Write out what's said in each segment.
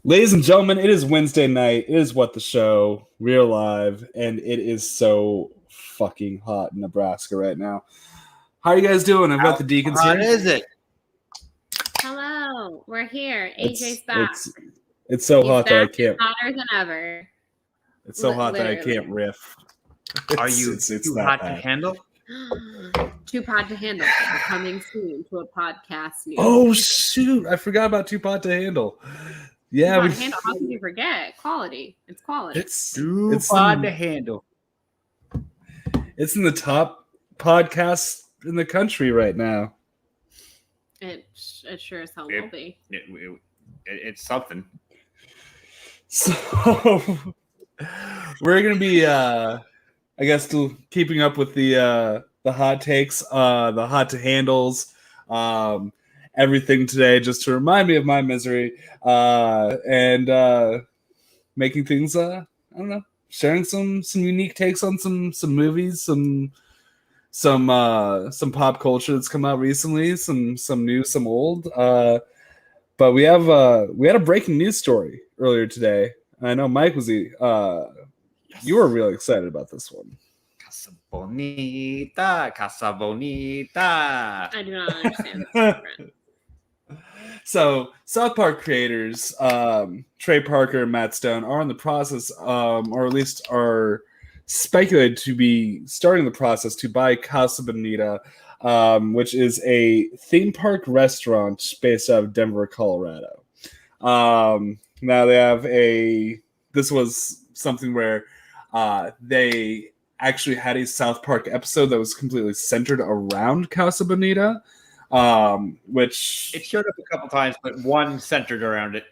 Ladies and gentlemen, it is Wednesday night. It is What the Show. We're live, and it is so fucking hot in Nebraska right now. How are you guys doing? I've got the Deacons here. How is it? Hello, we're here. AJ's back. It's so hot that I can't. Hotter than ever. It's so hot that I can't riff. Are you too hot to handle? Too Pod to Handle. We're coming soon to a podcast near. Oh shoot! I forgot about Too Pod to Handle. Yeah, Handle. How can you forget? Quality. It's quality. It's Too hot to handle. It's in the top podcast in the country right now. It sure as hell will be. It's something. So we're gonna be, I guess, still keeping up with the hot takes, the hot to handles, everything today, just to remind me of my misery, and making things, I don't know, sharing some unique takes on some movies, some pop culture that's come out recently, some new, some old. But we had a breaking news story earlier today. I know Mike was you were really excited about this one. Casa Bonita, Casa Bonita. I do not understand this. So, South Park creators, Trey Parker and Matt Stone, are in the process, or at least are speculated to be starting the process to buy Casa Bonita, which is a theme park restaurant based out of Denver, Colorado. Now they have this was something where they actually had a South Park episode that was completely centered around Casa Bonita, which... It showed up a couple times, but one centered around it.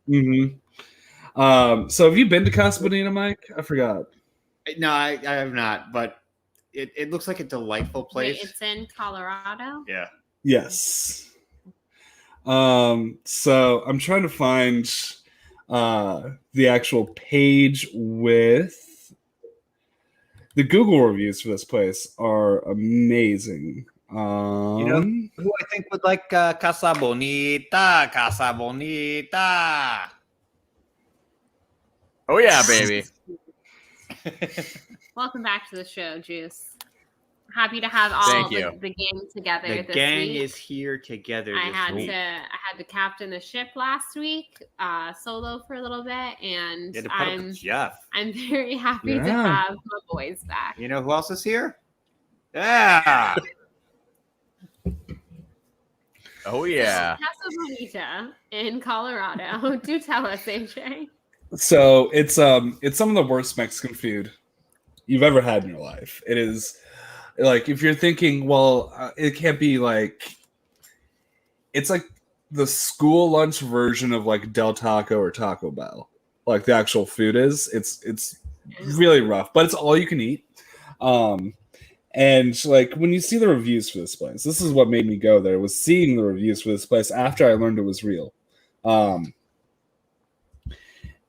Mm-hmm. So have you been to Casa Bonita, Mike? I forgot. No, I have not, but it looks like a delightful place. Wait, it's in Colorado? Yeah. Yes. So I'm trying to find the actual page with the Google reviews for this place are amazing. You know who I think would like Casa Bonita? Casa Bonita. Oh yeah, baby. Welcome back to the show, Juice. Happy to have all the gang together this week. The gang is here together I this had to captain the ship last week, solo for a little bit, and I'm very happy to have my boys back. You know who else is here? Yeah. Oh yeah. Casa Bonita in Colorado. Do tell us, AJ. So it's some of the worst Mexican food you've ever had in your life. It is like, if you're thinking, well, it can't be like, it's like the school lunch version of like Del Taco or Taco Bell. Like the actual food is, it's really rough, but it's all you can eat. And like when you see the reviews for this place, this is what made me go there, was seeing the reviews for this place after I learned it was real.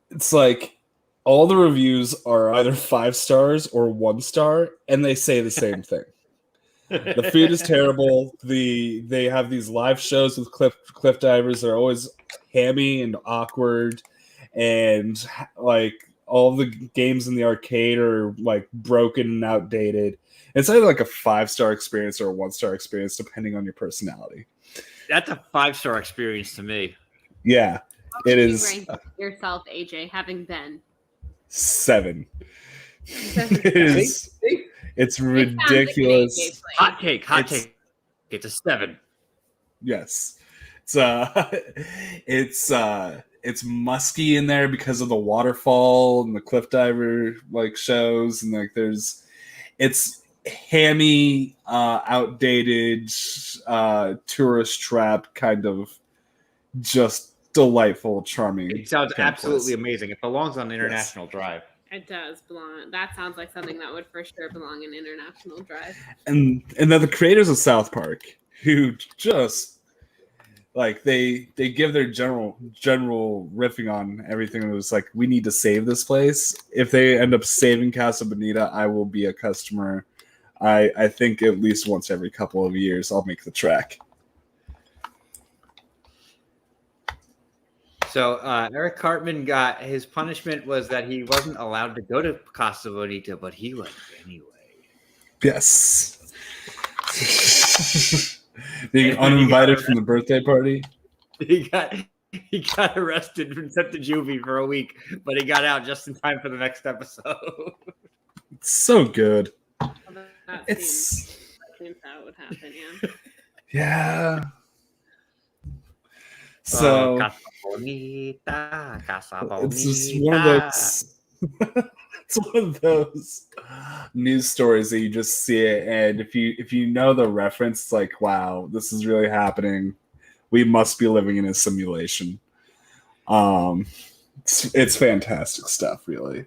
It's like all the reviews are either 5 stars or 1 star, and they say the same thing. The food is terrible. They have these live shows with cliff divers. They're always hammy and awkward, and like all the games in the arcade are like broken and outdated. It's either like a 5-star experience or a 1-star experience, depending on your personality. That's a 5-star experience to me. Yeah, it is. Rank yourself, AJ, having been 7. It's ridiculous. Hot take. It's a 7. Yes, it's musky in there because of the waterfall and the cliff diver like shows, and like it's hammy, outdated, tourist trap kind of just delightful, charming. It sounds absolutely amazing. It belongs on International Drive. It does belong. That sounds like something that would for sure belong in International Drive. And then the creators of South Park, who just like they give their general riffing on everything. It was like, we need to save this place. If they end up saving Casa Bonita, I will be a customer. I think at least once every couple of years I'll make the trek. So Eric Cartman got his punishment was that he wasn't allowed to go to Casa Bonita, but he went anyway. Yes. Being uninvited from the birthday party. He got arrested and sent to juvie for a week, but he got out just in time for the next episode. It's so good. Well, that seems how it would happen, Yeah. So Casa Bonita, Casa Bonita. It's just one of those. It's one of those news stories that you just see it, and if you know the reference, it's like, wow, this is really happening. We must be living in a simulation. It's fantastic stuff, really.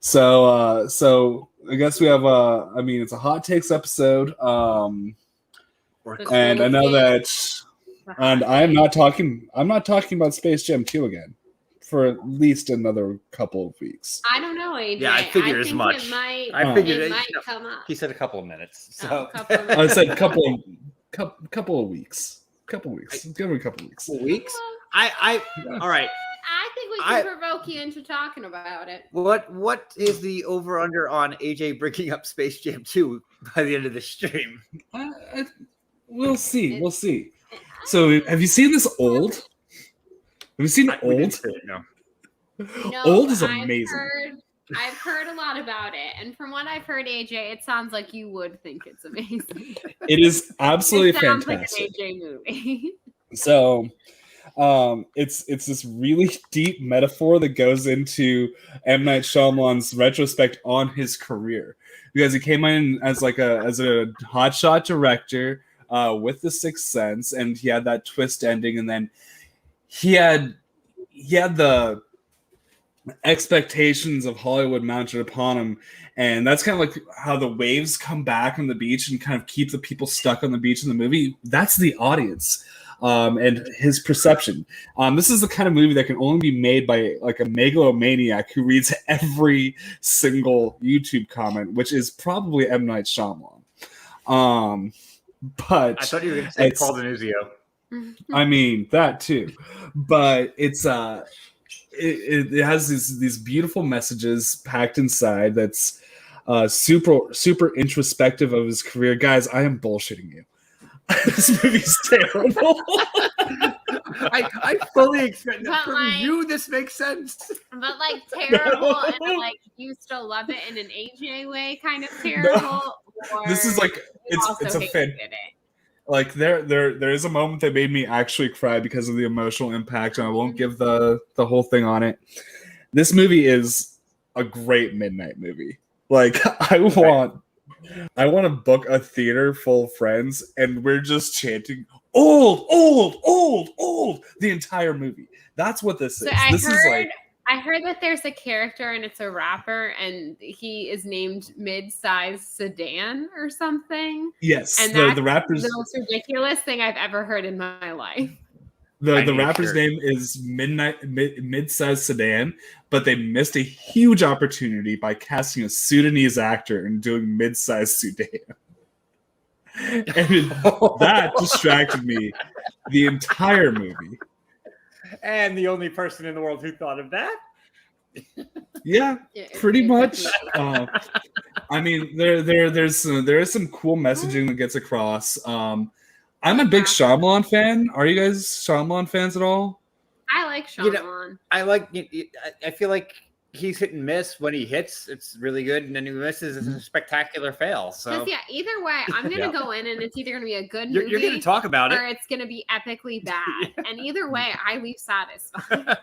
So I guess we have it's a hot takes episode. And I know that, and I'm not talking about Space Jam 2 again for at least another couple of weeks. I don't know, AJ. Yeah, I figured as much. I figured it might come up. He said a couple of minutes. So I said couple of weeks. Give me a couple of weeks. Weeks? All right. I think we can provoke you into talking about it. What is the over under on AJ breaking up Space Jam 2 by the end of the stream? We'll see. So have you seen this Old? Have you seen Old? No, Old is amazing. I've heard a lot about it, and from what I've heard, AJ, it sounds like you would think it's amazing. It is absolutely fantastic. Like an AJ movie. So, it's this really deep metaphor that goes into M. Night Shyamalan's retrospect on his career, because he came in as a hotshot director with The Sixth Sense, and he had that twist ending, and then he had the expectations of Hollywood mounted upon him, and that's kind of like how the waves come back on the beach and kind of keep the people stuck on the beach in the movie. That's the audience, and his perception. This is the kind of movie that can only be made by like a megalomaniac who reads every single YouTube comment, which is probably M. Night Shyamalan. But I thought you were going to say Paul Denuzio. I mean that too, but it's it has these beautiful messages packed inside. That's super introspective of his career. Guys, I am bullshitting you. This movie's terrible. I fully expect that from you. This makes sense. But like terrible, and like you still love it in an AJ way, kind of terrible. No, this is like it's a fan. Like there is a moment that made me actually cry because of the emotional impact, and I won't give the whole thing on it. This movie is a great midnight movie. Like I want to book a theater full of friends, and we're just chanting old the entire movie. That's what this is. I heard that there's a character and it's a rapper, and he is named Mid-Size Sedan or something. Yes, and the rapper's the most ridiculous thing I've ever heard in my life. The rapper's name is Mid-Size Sedan, but they missed a huge opportunity by casting a Sudanese actor and doing Mid-Size Sudan. And that distracted me the entire movie. And the only person in the world who thought of that? Yeah, pretty much. I mean, there is some cool messaging that gets across. I'm a big Shyamalan fan. Are you guys Shyamalan fans at all? I like Shyamalan. I feel like he's hit and miss. When he hits, it's really good, and then he misses, it's a spectacular fail. So either way, I'm gonna go in, and it's either gonna be a good movie, you're gonna talk about or it's gonna be epically bad. And either way, I leave satisfied.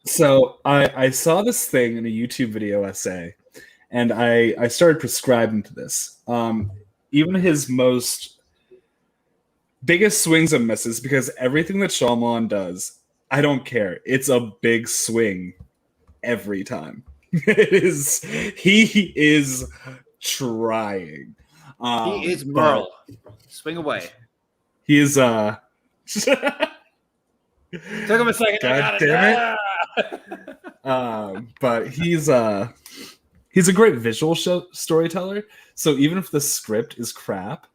So I saw this thing in a YouTube video essay, and I started prescribing to this. Even his biggest swings and misses, because everything that Shyamalan does, I don't care. It's a big swing every time. He is trying. He is Merle. Swing away. He is Took him a second. God damn it. But he's a great visual storyteller. So even if the script is crap,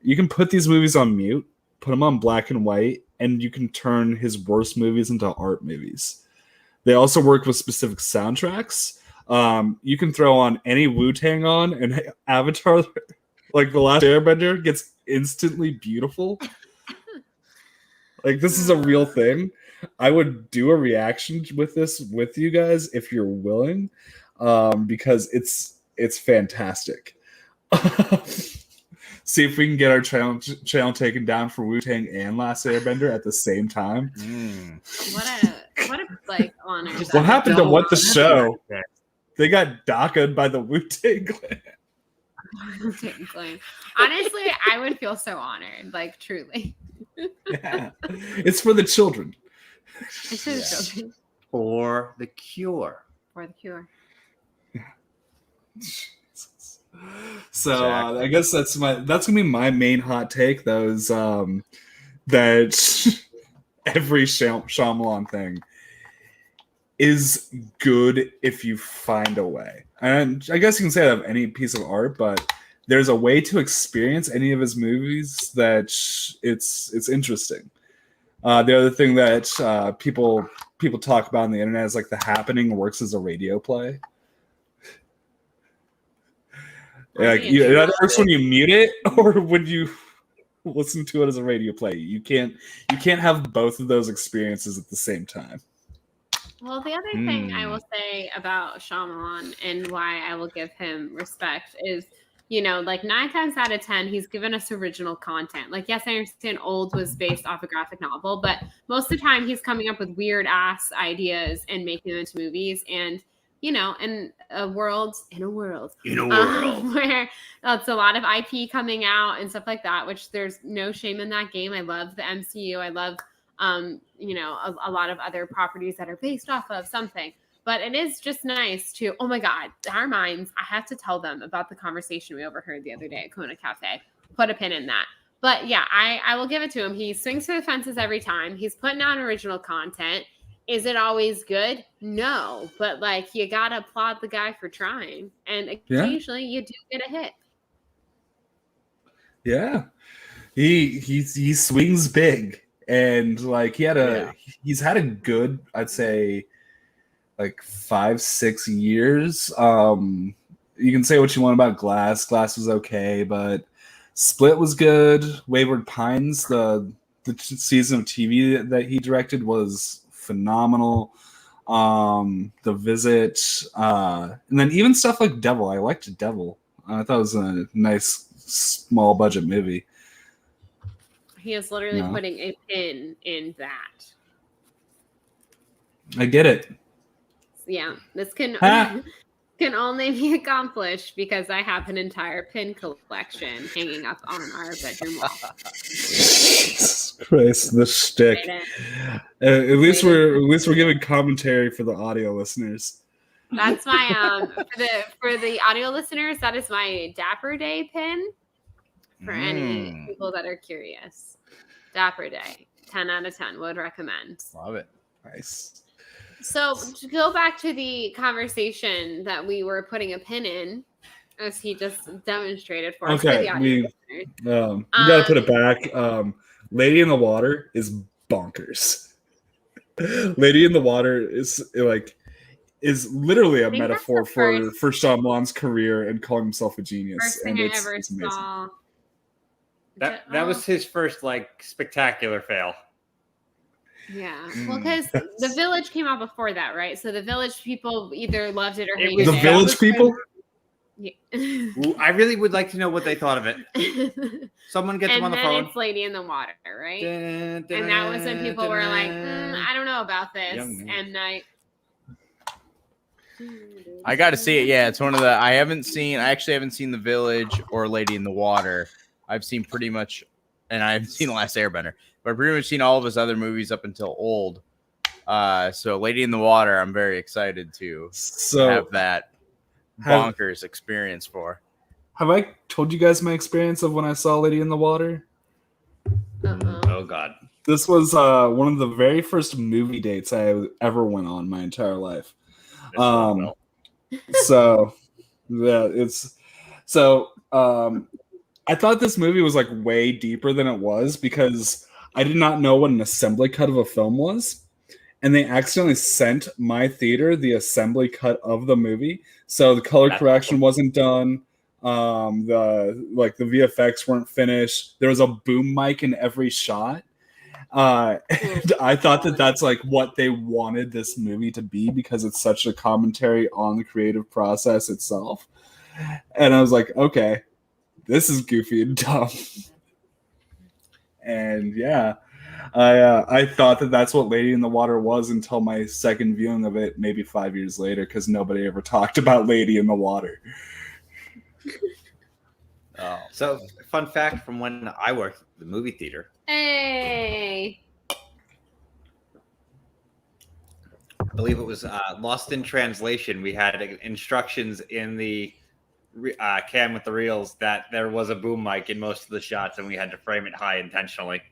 you can put these movies on mute put them on black and white, and you can turn his worst movies into art movies. They also work with specific soundtracks. You can throw on any Wu-Tang on, and Avatar, like The Last Airbender, gets instantly beautiful. Like, this is a real thing. I would do a reaction with this with you guys if you're willing, because it's fantastic. See if we can get our channel taken down for Wu-Tang and Last Airbender at the same time. What a like honor. What happened to What the Show? They got DACA'd by the Wu-Tang Clan. Honestly, I would feel so honored, like truly. Yeah. It's for the children. It's for the children. For the cure. For the cure. So exactly. I guess that's gonna be my main hot take. Those that every Shyamalan thing is good if you find a way. And I guess you can say that of any piece of art, but there's a way to experience any of his movies that it's interesting. The other thing that people talk about on the internet is like The Happening works as a radio play. Like, it either works when you mute it or when you listen to it as a radio play. You can't have both of those experiences at the same time. Well, the other thing I will say about Shyamalan and why I will give him respect is, like 9 times out of 10, he's given us original content. Like, yes, I understand Old was based off a graphic novel, but most of the time he's coming up with weird ass ideas and making them into movies. And in a world where it's a lot of IP coming out and stuff like that, which there's no shame in that game. I love the MCU. I love, a lot of other properties that are based off of something. But it is just nice to, oh my God, our minds, I have to tell them about the conversation we overheard the other day at Kona Cafe. Put a pin in that. But yeah, I will give it to him. He swings for the fences every time. He's putting out original content. Is it always good? No, but like you gotta applaud the guy for trying, and occasionally you do get a hit. Yeah, he swings big, and like he's had a good, I'd say, like 5-6 years. You can say what you want about Glass. Glass was okay, but Split was good. Wayward Pines, the season of TV that he directed was phenomenal. The Visit, and then even stuff like Devil. I liked Devil. I thought it was a nice small budget movie. He is literally putting a pin in that. I get it. Yeah, this can only be accomplished because I have an entire pin collection hanging up on our bedroom wall. Christ, the shtick. At least we're giving commentary for the audio listeners. That's my for the audio listeners. That is my Dapper Day pin. For any people that are curious, Dapper Day, 10 out of 10 would recommend. Love it. Nice. So to go back to the conversation that we were putting a pin in, as he just demonstrated for us. Okay, we gotta put it back. Lady in the Water is bonkers. Lady in the Water is literally a metaphor for Shyamalan's career and calling himself a genius. First thing I ever saw. That was his first spectacular fail. Yeah, well, because The Village came out before that, right? So The Village people either loved it or hated it. The Village people? Yeah. I really would like to know what they thought of it. Someone gets them on the phone. And it's Lady in the Water, right? And that was when people were like, I don't know about this. And I got to see it. Yeah, it's one of the I actually haven't seen The Village or Lady in the Water. I've seen pretty much, and I haven't seen The Last Airbender, but I've pretty much seen all of his other movies up until Old. So Lady in the Water, I'm very excited to have that bonkers experience for. Have I told you guys my experience of when I saw Lady in the Water? Oh God. This was one of the very first movie dates I ever went on my entire life. So yeah, I thought this movie was like way deeper than it was because I did not know what an assembly cut of a film was. And they accidentally sent my theater the assembly cut of the movie. So the color correction wasn't done. The VFX weren't finished. There was a boom mic in every shot. And I thought that that's like what they wanted this movie to be because it's such a commentary on the creative process itself. And I was like, okay, this is goofy and dumb. And yeah, I thought that that's what Lady in the Water was until my second viewing of it, maybe 5 years later, because nobody ever talked about Lady in the Water. Oh. So, fun fact from when I worked at the movie theater. Hey. I believe it was Lost in Translation. We had instructions in the cam with the reels that there was a boom mic in most of the shots, and we had to frame it high intentionally.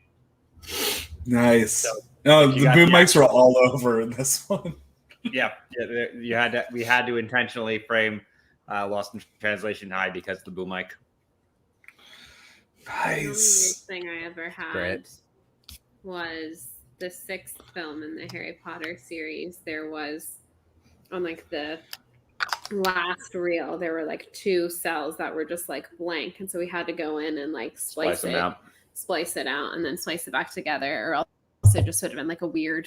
Nice. So, no, the boom mics were all over in this one. Yeah, we had to intentionally frame Lost in Translation high because of the boom mic. The only Nice. thing I ever had Great. was the 6th film in the Harry Potter series. There was on like the last reel, there were like 2 cells that were just like blank, and so we had to go in and like splice it out, and then splice it back together, or else it just would have been like a weird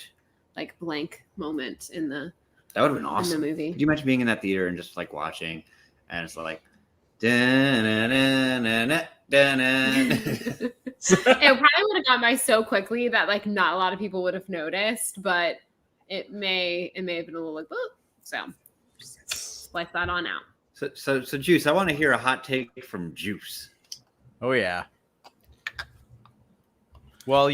like blank moment in the That would have been awesome. in the movie. Could you imagine being in that theater and just like watching, and it's like, dun-dun-dun-dun-dun-dun. It probably would have gone by so quickly that like not a lot of people would have noticed, but it may have been a little like, oh, so just splice that on out. So Juice, I want to hear a hot take from Juice. Oh yeah. Well,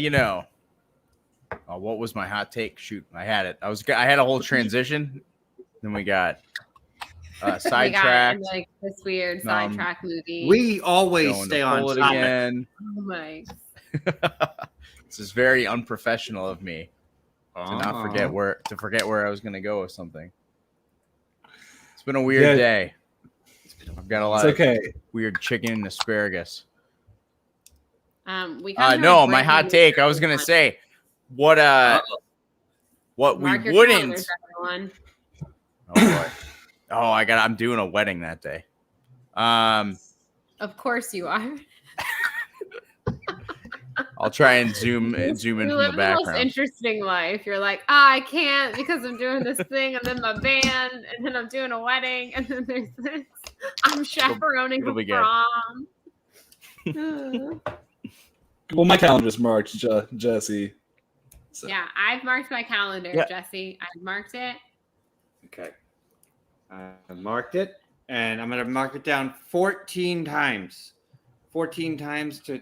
what was my hot take? Shoot, I had it. I had a whole transition. Then we got sidetracked. We got like this weird sidetrack movie. We always stay on it topic. again. Oh my. This is very unprofessional of me to not forget where I was going to go with something. It's been a weird day. I've got a lot of weird chicken and asparagus. No, my hot take. I was gonna say what Mark we your wouldn't. calendars, everyone. Oh boy. Oh, I'm doing a wedding that day. Of course you are. I'll try and zoom in You from live the the most background. interesting life. You're like, I can't because I'm doing this thing, and then my band, and then I'm doing a wedding, and then there's this. I'm chaperoning it'll be the prom. Well, my calendar's marked, Jesse. So. Yeah, I've marked my calendar, Yeah. Jesse. I've marked it. Okay. I marked it, and I'm going to mark it down 14 times. 14 times to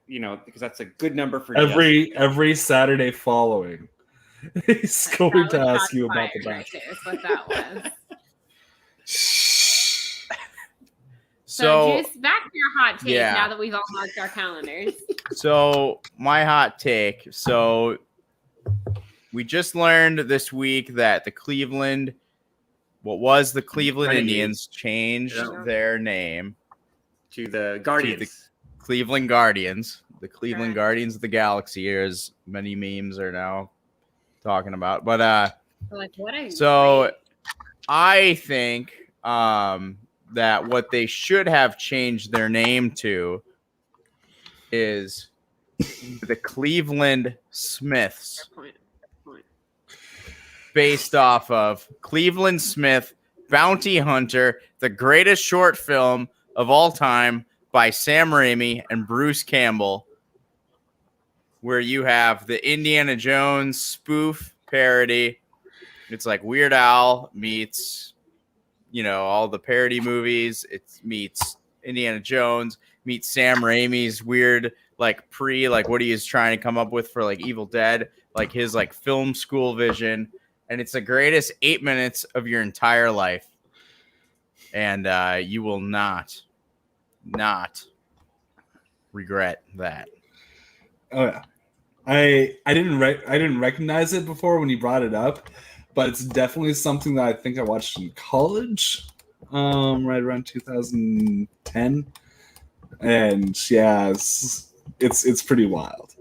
because that's a good number for every Saturday following. He's going to ask you about the right Bachelor. there is what that was. So Juice, back to your hot take yeah. now that we've all marked our calendars. So my hot take. So we just learned this week that the Cleveland Indians changed their name to the Guardians. To the Cleveland Guardians. The Cleveland Correct. Guardians of the Galaxy, as many memes are now talking about. But Like, what a so great- I think that what they should have changed their name to is the Cleveland Smiths, Fair point. based off of Cleveland Smith, Bounty Hunter, the greatest short film of all time by Sam Raimi and Bruce Campbell, where you have the Indiana Jones spoof parody. It's like Weird Al meets, all the parody movies. It meets Indiana Jones, meets Sam Raimi's weird, what he is trying to come up with for Evil Dead, his film school vision. And it's the greatest 8 minutes of your entire life. And you will not regret that. Oh yeah, I didn't recognize it before when you brought it up, but it's definitely something that I think I watched in college, right around 2010. And yeah, it's pretty wild.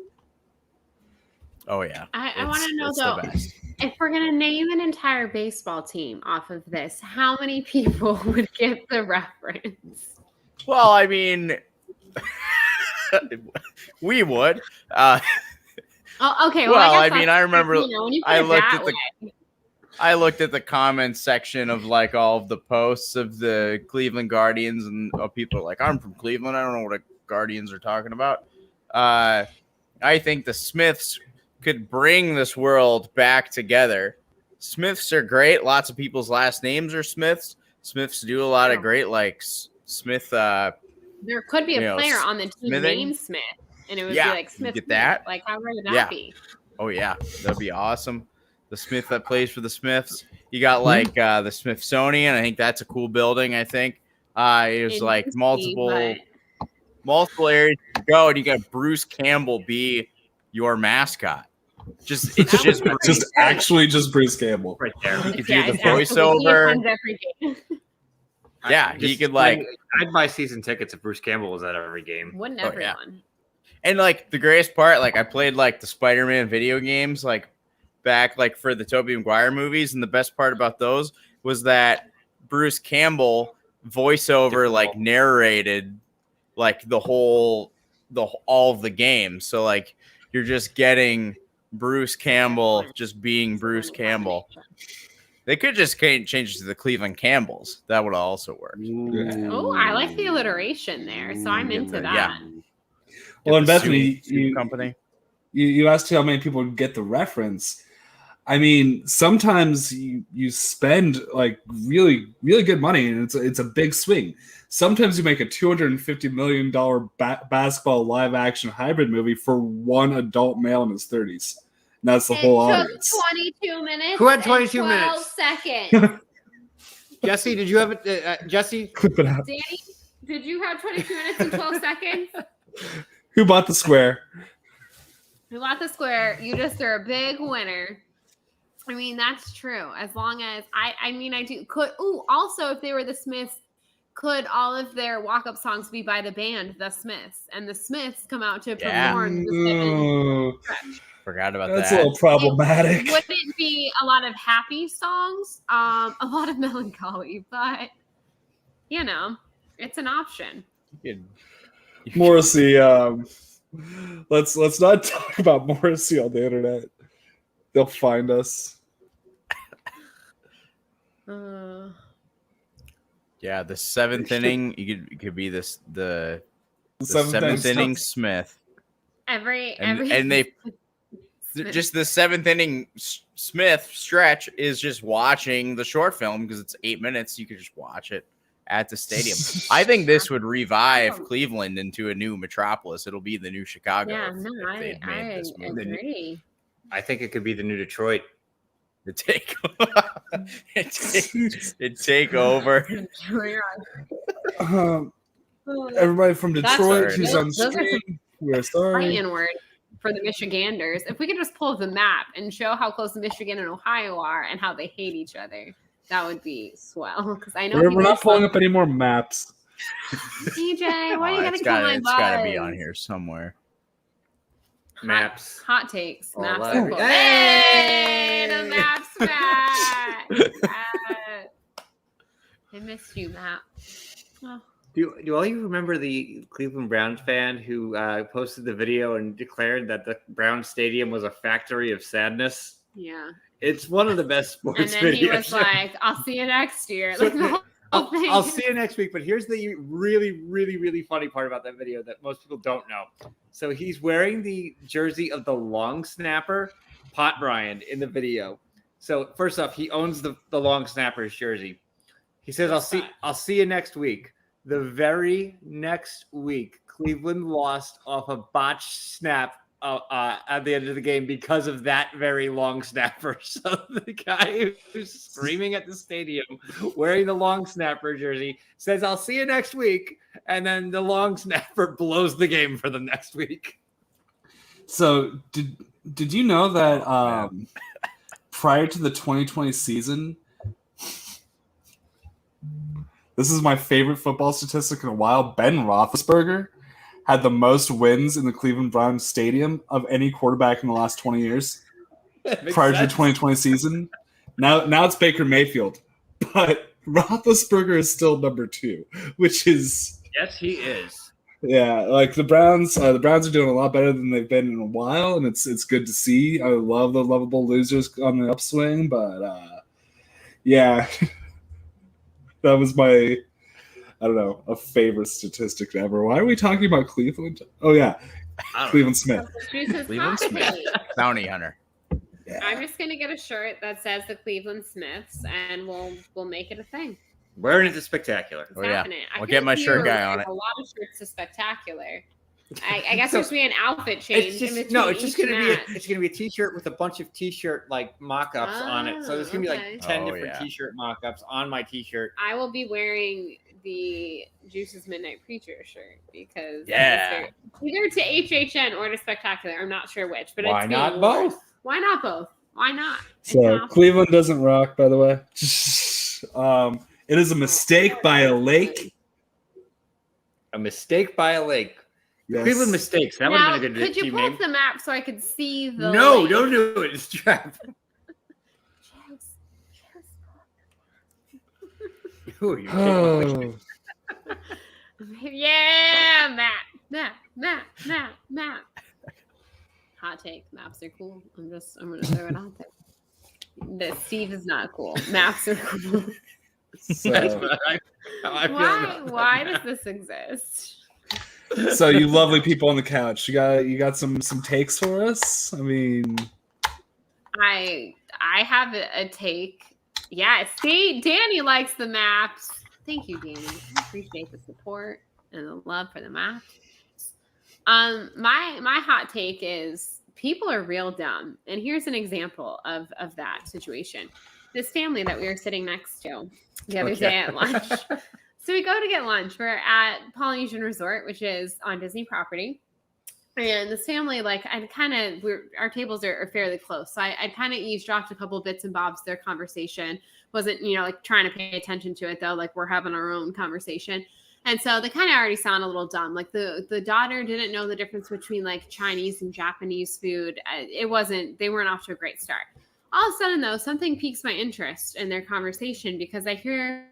Oh yeah. I want to know It's the though, best. if we're gonna name an entire baseball team off of this, how many people would get the reference? Well, I mean, we would. Oh, okay. Well, I I guess mean, I remember when you put I it looked that at the way. I looked at the comments section of like all of the posts of the Cleveland Guardians, and people are like, "I'm from Cleveland. I don't know what the Guardians are talking about." I think the Smiths could bring this world back together. Smiths are great. Lots of people's last names are Smiths. Smiths do a lot of great, like Smith. There could be a player on the team smithing. named Smith, and it would Yeah, be like you Smith. get that? Like, how rare would that Yeah. be? Oh yeah, that'd be awesome. The Smith that plays for the Smiths. You got like the Smithsonian. I think that's a cool building. I think there's In like DC, multiple areas to go, and you got Bruce Campbell be your mascot. It's That just would be Bruce. Actually just Bruce Campbell. Right there. He could do the it's actually- he voiceover. attends every game. Yeah, he could like. I'd buy season tickets if Bruce Campbell was at every game. Wouldn't Oh, yeah. everyone? And like the greatest part, like I played like the Spider-Man video games, like back like for the Tobey Maguire movies, and the best part about those was that Bruce Campbell voiceover like narrated like all of the games. So like you're just getting Bruce Campbell just being Bruce Campbell. They could just change it to the Cleveland Campbells. That would also work. Oh, I like the alliteration there, so I'm into that. Yeah. Well, and The Bethany, soup company. you asked how many people get the reference. I mean, sometimes you spend like really good money, and it's a big swing. Sometimes you make a $250 million basketball live action hybrid movie for one adult male in his 30s. And that's the whole audience. 22 minutes. Who had 22 and 12 minutes? seconds. Jesse, did you have it? Jesse, Clip it out. Danny, did you have 22 minutes and 12 seconds? Who bought the square? Who bought the square? You just are a big winner. I mean, that's true. As long as I do. Also, if they were the Smiths, could all of their walk-up songs be by the band, the Smiths, and the Smiths come out to perform the Ooh, stretch? Forgot about that's that. a little problematic. It wouldn't be a lot of happy songs, a lot of melancholy, but you know, it's an option. Morrissey, let's not talk about Morrissey on the internet. They'll find us. Yeah, the seventh inning. You could be the Seventh seventh inning Smith, and they just the seventh inning Smith stretch is just watching the short film because it's 8 minutes. You could just watch it at the stadium. I think this would revive Cleveland into a new metropolis. It'll be the new Chicago. Yeah, no, if I this movie. agree. I think it could be the new Detroit. It take over. Everybody from Detroit That's- who's on those are stream, we're sorry. Fighting word for the Michiganders. If we could just pull up the map and show how close Michigan and Ohio are and how they hate each other, that would be swell. Because I know We're not pulling up any more maps. DJ, why do you gotta It's kill my it's gotta be buzz? on here somewhere. Maps. Hot takes. All Maps. right. are cool. Hey! The maps back. I missed you, Map. Oh. Do all you remember the Cleveland Browns fan who posted the video and declared that the Browns stadium was a factory of sadness? Yeah. It's one of the best sports And then videos. he was like, I'll see you next year. So- Like, the whole thing. I'll see you next week. But here's the really, really, really funny part about that video that most people don't know. So he's wearing the jersey of the long snapper, Pot Bryan, in the video. So first off, he owns the long snapper's jersey. He says, I'll see you next week. The very next week, Cleveland lost off a botched snap at the end of the game because of that very long snapper. So the guy who's screaming at the stadium wearing the long snapper jersey says, I'll see you next week. And then the long snapper blows the game for the next week. So did you know that prior to the 2020 season, This is my favorite football statistic in a while. Ben Roethlisberger had the most wins in the Cleveland Browns stadium of any quarterback in the last 20 years prior to the 2020 season. Now it's Baker Mayfield, but Roethlisberger is still number 2, which is Yes, he is. yeah. Like the Browns are doing a lot better than they've been in a while, and it's good to see. I love the lovable losers on the upswing, but yeah, that was my. I don't know, a favorite statistic ever. Why are we talking about Cleveland? Oh, yeah. Cleveland Smith. Cleveland Smith. Bounty hunter. Yeah. I'm just gonna get a shirt that says the Cleveland Smiths, and we'll make it a thing. Wearing it to spectacular. It's Oh, yeah. happening. I I'll feel get my like shirt you guy on it. A lot of shirts to spectacular. I guess So, there's gonna be an outfit change. It's just in no. between It's just each gonna be match. it's gonna be a T-shirt with a bunch of T-shirt like mock-ups on it. So there's gonna be okay. like 10 Oh, different yeah. T-shirt mock-ups on my T-shirt. I will be wearing the Juice's Midnight Preacher shirt because Yeah. either to HHN or to Spectacular. I'm not sure which, but Why it's not being worn. both? Why not both? Why not? It's So awesome. Cleveland doesn't rock, by the way. It is a mistake by a lake. A mistake by a lake. Yes. Cleveland mistakes. That would Now, have been a good could you team pull name. up the map so I could see the? No, lake? don't do it. It's trap. Ooh, you're Oh. Yeah, map. Hot take. Maps are cool. I'm gonna throw it out there. The Steve is not cool. Maps are cool. That's So, what how I feel Why? about Why that. does this exist? so you lovely people on the couch, you got some takes for us? I mean, I have a take. Yeah, see, Danny likes the maps. Thank you, Danny. I appreciate the support and the love for the maps. My hot take is people are real dumb, and here's an example of that situation. This family that we were sitting next to the other day at lunch. So we go to get lunch. We're at Polynesian Resort, which is on Disney property. And this family, like, our tables are fairly close. So I kind of eavesdropped a couple bits and bobs of their conversation. Wasn't, like trying to pay attention to it though. Like we're having our own conversation. And so they kind of already sound a little dumb. Like the daughter didn't know the difference between like Chinese and Japanese food. They weren't off to a great start. All of a sudden though, something piques my interest in their conversation because I hear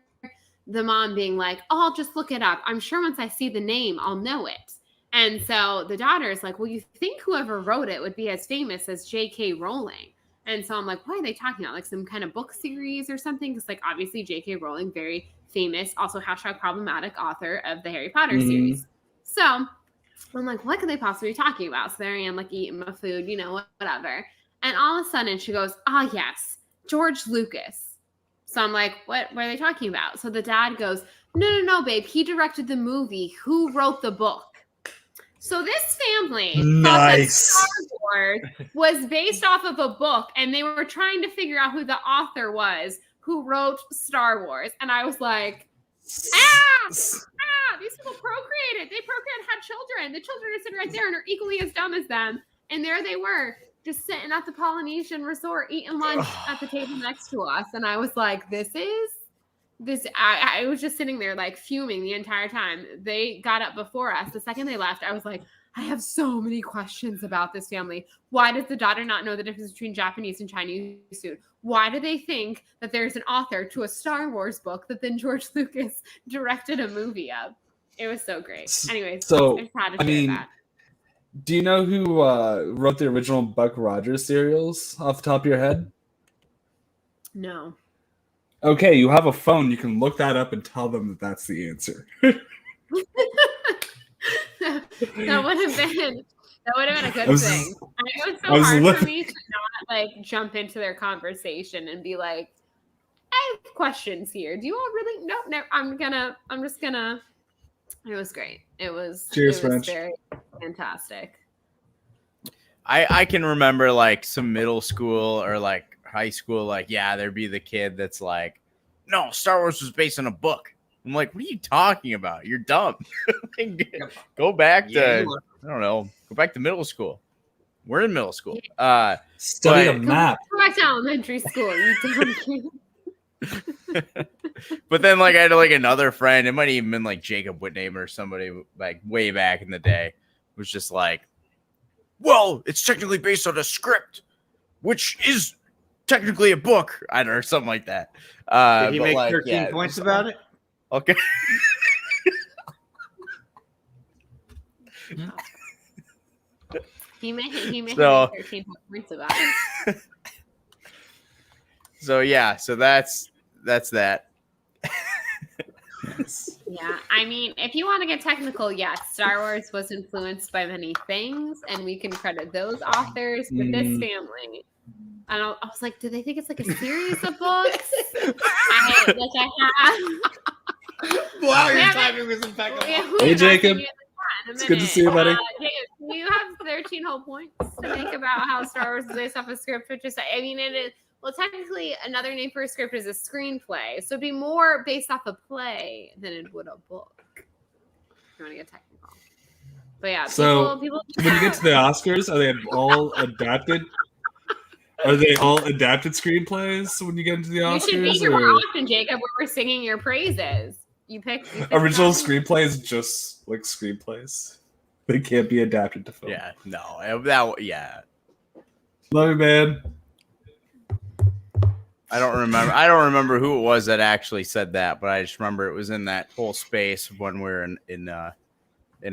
the mom being like, oh, I'll just look it up. I'm sure once I see the name, I'll know it. And so the daughter is like, well, you think whoever wrote it would be as famous as J.K. Rowling. And so I'm like, what are they talking about? Like some kind of book series or something? Because like obviously J.K. Rowling, very famous, also #problematic author of the Harry Potter series. So I'm like, what could they possibly be talking about? So there I am like eating my food, whatever. And all of a sudden she goes, yes, George Lucas. So I'm like, what are they talking about? So the dad goes, no, babe. He directed the movie. Who wrote the book? So this family thought that Star Wars was based off of a book, and they were trying to figure out who the author was who wrote Star Wars. And I was like, these people procreated. They procreated, had children. The children are sitting right there and are equally as dumb as them. And there they were, just sitting at the Polynesian Resort eating lunch at the table next to us. And I was like, I was just sitting there like fuming the entire time. They got up before us. The second they left, I was like, I have so many questions about this family. Why does the daughter not know the difference between Japanese and Chinese food? Why do they think that there's an author to a Star Wars book that then George Lucas directed a movie of? It was so great. Anyways, so I just had to share that. Do you know who wrote the original Buck Rogers serials off the top of your head? No. Okay, you have a phone. You can look that up and tell them that that's the answer. That would have been a good thing. It was so hard for me to not like jump into their conversation and be like, I have questions here. Do you all really? No. I'm just gonna. It was great. Cheers, it was French. very fantastic. I can remember like some middle school or like high school, like, yeah, there'd be the kid that's like, no, Star Wars was based on a book. I'm like, what are you talking about? You're dumb. Go back to, I don't know, go back to middle school. We're in middle school. Study a map. Go back to elementary school, you dumb kid. But then, like, I had like another friend. It might have even been like Jacob Whitname or somebody like way back in the day. Was just like, well, it's technically based on a script, which is technically a book, I don't know, or something like that. Did he but, make like, 13 points about it? Okay. He may So- have 13 points about it. So yeah, so that's that. Yes. Yeah, I mean, if you want to get technical, yes, Star Wars was influenced by many things, and we can credit those authors. But this family, I was like, do they think it's like a series of books? I have. Wow, your Yeah, timing was impeccable. Yeah, who Hey, is asking Jacob. you in the chat in a It's good to minute? see you, buddy. Jacob, you have 13 whole points to think about how Star Wars is based off a script, which is, I mean, it is. Well, technically, another name for a script is a screenplay. So it'd be more based off a play than it would a book. If you want to get technical. But yeah, So, people when you get to the Oscars, are they all adapted? Are they all adapted screenplays when you get into the you should be Oscars? here more Or often, Jacob, where we're singing your praises. You pick original that. screenplays just like screenplays? They can't be adapted to film. Yeah, no, yeah. Love you, man. I don't remember who it was that actually said that, but I just remember it was in that whole space when we were in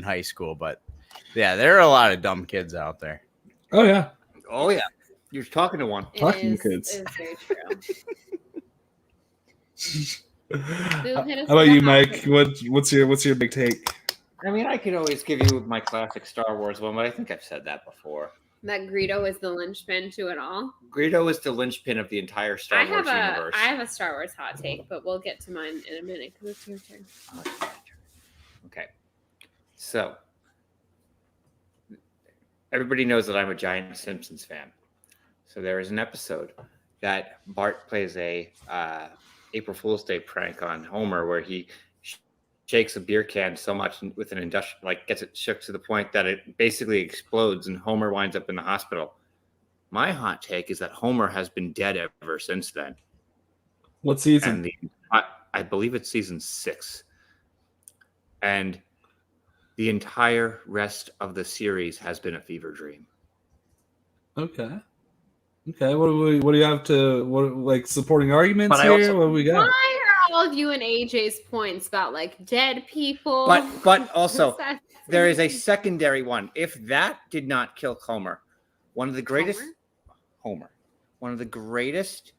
high school. But yeah, there are a lot of dumb kids out there. Oh yeah. Oh, yeah. You're talking to one. Talking to kids. It is very true. How about you, Mike? What's your big take? I mean, I could always give you my classic Star Wars one, but I think I've said that before. That Greedo is the linchpin to it all. Greedo is the linchpin of the entire Star Wars universe. I have a Star Wars hot take, but we'll get to mine in a minute because it's your turn. Okay. So, everybody knows that I'm a giant Simpsons fan. So there is an episode that Bart plays a April Fool's Day prank on Homer where he shakes a beer can so much with an industrial, like gets it shook to the point that it basically explodes and Homer winds up in the hospital. My hot take is that Homer has been dead ever since then. What season? And I believe it's season 6. And the entire rest of the series has been a fever dream. Okay. What do you have to like supporting arguments But I here? also- What do we got? Why are all of you and AJ's points about like dead people? But also, there is a secondary one. If that did not kill Homer, one of the greatest one of the greatest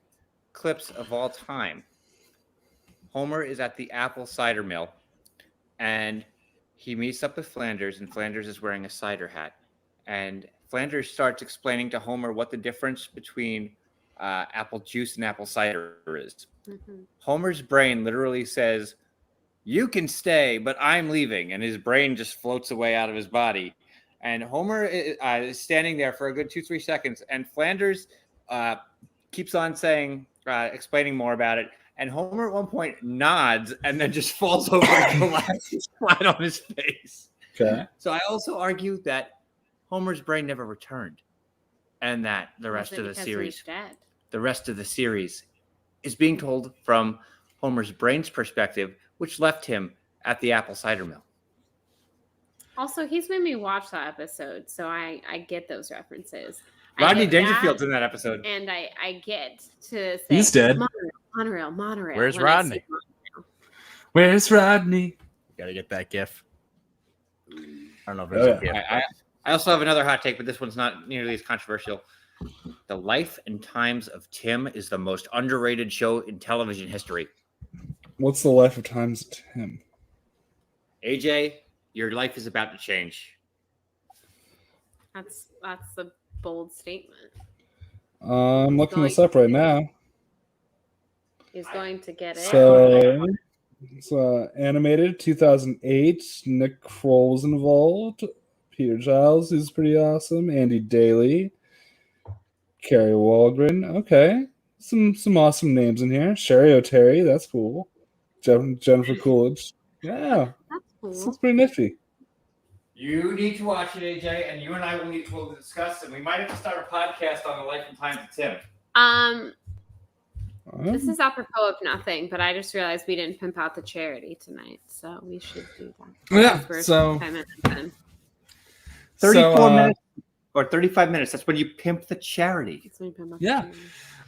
clips of all time. Homer is at the apple cider mill and he meets up with Flanders, and Flanders is wearing a cider hat. And Flanders starts explaining to Homer what the difference between apple juice and apple cider is. Mhm. Homer's brain literally says, "You can stay, but I'm leaving." And his brain just floats away out of his body. And Homer is standing there for a good 2-3 seconds. And Flanders keeps on saying, explaining more about it. And Homer at one point nods and then just falls over and collapses flat on his face. Okay. So I also argue that Homer's brain never returned. And that the rest Is it of the because series, he's dead? the rest of the series is being told from Homer's brain's perspective, which left him at the apple cider mill. Also, he's made me watch that episode, so I get those references. I Rodney get that, Dangerfield's in that episode. and I get to say He's dead. Monorail. Where's when I Rodney? see Monorail. Where's Rodney? Gotta get that gif. I don't know if Oh, there's a gif. I also have another hot take, but this one's not nearly as controversial. The Life and Times of Tim is the most underrated show in television history. What's the life of Times of Tim? AJ, your life is about to change. That's a bold statement. I'm looking this up right now. He's going to get it. So it's animated 2008. Nick Kroll was involved. Peter Giles, who's pretty awesome. Andy Daly. Carrie Walgren. Okay. Some awesome names in here. Sherry O'Terry, that's cool. Jennifer Coolidge. Yeah. That's This is cool. pretty nifty. You need to watch it, AJ, and you and I will discuss it. We might have to start a podcast on the Life and Times of Tim. This is apropos of nothing, but I just realized we didn't pimp out the charity tonight, so we should do that. Yeah, Because we're so 5 minutes in. 34 minutes or 35 minutes. That's when you pimp the charity. That's when we pimp out the Yeah.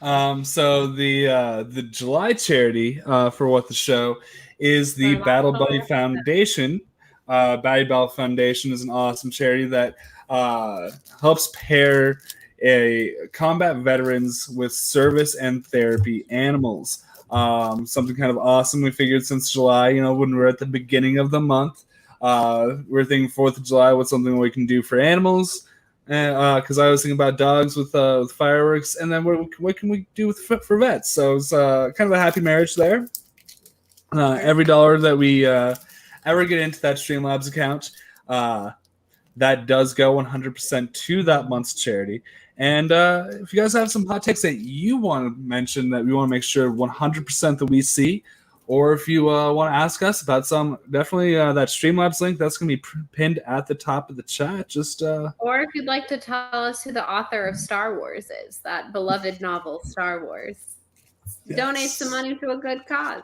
charity. So the July charity for What the Show is the For Battle Lost Buddy Souls. Foundation. Battle Bell Foundation is an awesome charity that helps pair combat veterans with service and therapy animals. Something kind of awesome we figured since July, when we're at the beginning of the month. We're thinking 4th of July, what's something we can do for animals? Because I was thinking about dogs with fireworks, and then what can we do for vets? So it's kind of a happy marriage there. Every dollar that we ever get into that Streamlabs account, that does go 100% to that month's charity. And if you guys have some hot takes that you want to mention that we want to make sure 100% that we see, or if you want to ask us about some, definitely that Streamlabs link, that's going to be pinned at the top of the chat. Just Or if you'd like to tell us who the author of Star Wars is, that beloved novel, Star Wars. Yes. Donate some money to a good cause.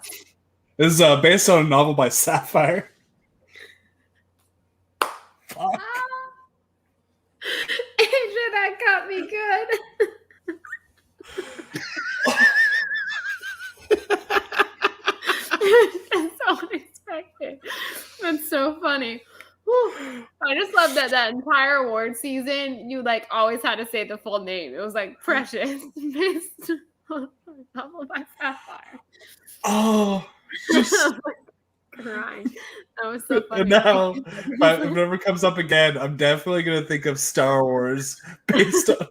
This is based on a novel by Sapphire. Fuck. Adrian, that got me good. That's so unexpected. That's so funny. Whew. I just love that entire award season, you always had to say the full name. It was Precious Missed Novel by Sapphire. Oh, just Crying. That was so funny. and now, if it ever comes up again, I'm definitely gonna think of Star Wars based on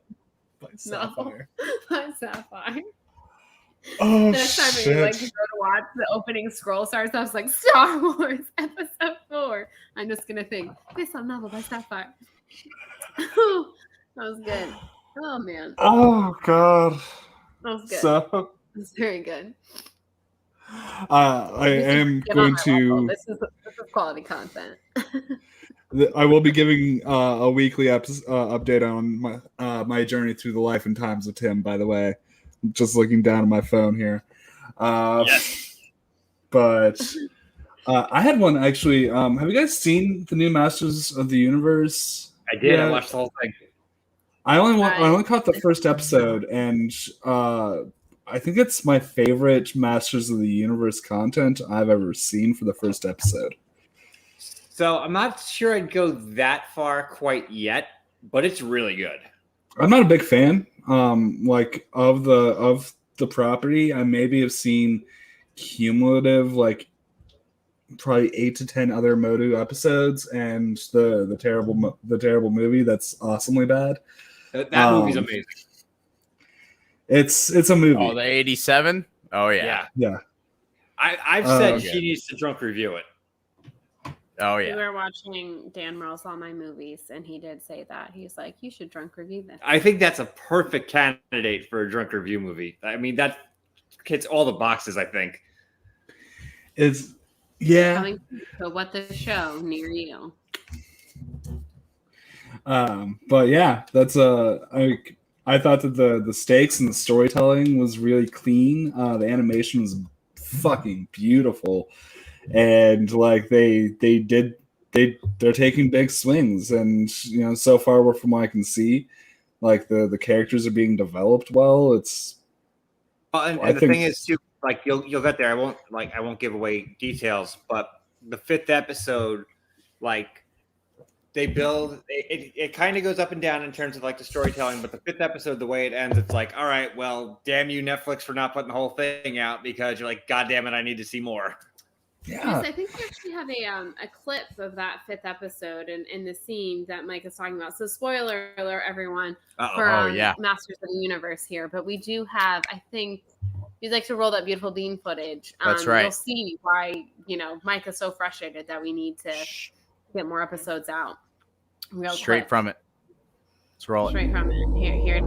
by Sapphire. By Sapphire. Oh The next time shit! you go to watch the opening scroll starts, I was like, Star Wars Episode 4. I'm just gonna think based on novel by Sapphire. That was good. Oh man, Oh god! that was good. So It was very good. I am Get on going my level. to. This is quality content. I will be giving a weekly update on my journey through the life and times of Tim. By the way, I'm just looking down at my phone here. Yes. But I had one actually. Have you guys seen the new Masters of the Universe? I did. Yeah. I watched the whole thing. I only caught the first episode, and I think it's my favorite Masters of the Universe content I've ever seen for the first episode. So I'm not sure I'd go that far quite yet, but it's really good. I'm not a big fan, of the property. I maybe have seen cumulative, probably 8 to 10 other Motu episodes, and the terrible movie that's awesomely bad. That movie's amazing. It's a movie. Oh, the 87? Oh, yeah. Yeah. I've said okay. she needs to drunk review it. Oh, We yeah. were watching Dan Merle's All My Movies, and he did say that. He's like, you should drunk review this. I think that's a perfect candidate for a drunk review movie. I mean, that hits all the boxes, I think. It's yeah. Coming to What the Show near you. But yeah, that's I thought that the stakes and the storytelling was really clean. The animation was fucking beautiful, and they're taking big swings, and so far from what I can see, the characters are being developed well. It's And the thing is too, you'll get there. I won't give away details, but the 5th episode, they build it kind of goes up and down in terms of the storytelling, but the 5th episode, the way it ends, it's all right, well, damn you Netflix for not putting the whole thing out, because you're god damn it, I need to see more. yeah. I think we actually have a clip of that 5th episode and the scene that Mike is talking about. So spoiler alert, everyone, for yeah. Masters of the Universe here. But we do have, I think, you'd like to roll that beautiful bean footage. That's right. You'll see why, Mike is so frustrated that we need to get more episodes out. Real Straight quick. from it. Let's roll it. Straight from it. Here.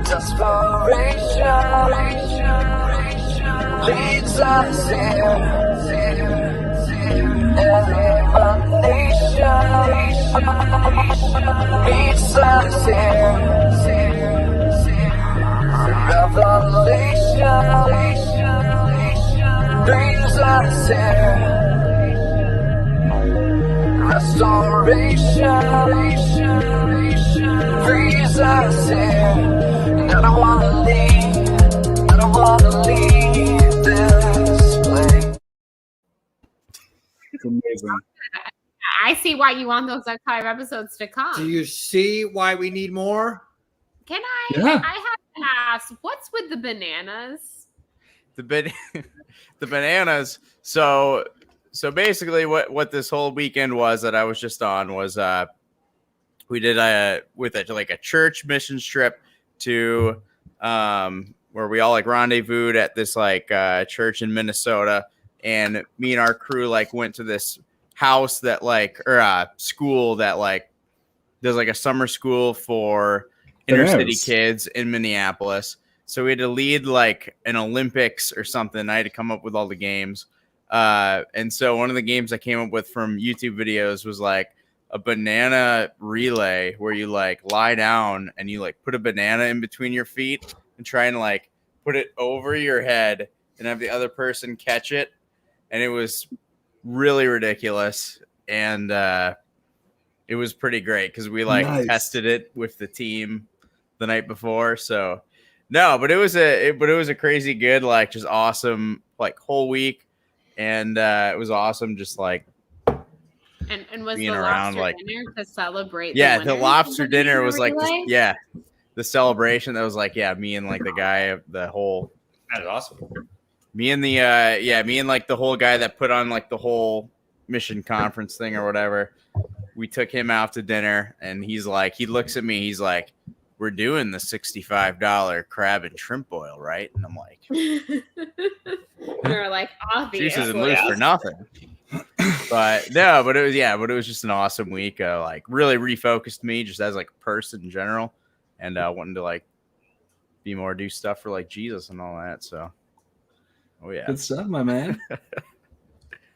Desperation leads us here. Elimination meets us here. Revelation brings us here. Restoration frees us here. And I don't wanna leave this place. It's amazing. I see why you want those archive episodes to come. Do you see why we need more? Can I? Yeah. I have to ask, what's with the bananas? The bananas. So basically, what this whole weekend was that I was just on was we did a church missions trip to where we all like rendezvoused at this like church in Minnesota, and me and our crew like went to this house that school that like there's like a summer school for inner city kids in Minneapolis. So we had to lead like an Olympics or something. I had to come up with all the games. And so one of the games I came up with from YouTube videos was like a banana relay where you like lie down and you like put a banana in between your feet and try and like put it over your head and have the other person catch it. And it was really ridiculous. And it was pretty great because we like tested it with the team the night before. So no, but it was a crazy good, like just awesome, like whole week. And it was awesome. Just like, and was being the around, lobster like dinner to celebrate? the lobster dinner was like relay? the celebration that was like me and like the guy the whole That is awesome. me and like the whole guy that put on like the whole mission conference thing or whatever. We took him out to dinner, and he looks at me, he's like, "We're doing the $65 crab and shrimp boil, right?" And I'm like, You're like, obvious. juice isn't loose for nothing. But it was just an awesome week. Like really refocused me just as like a person in general, and wanting to like do stuff for like Jesus and all that. So, Good stuff, my man.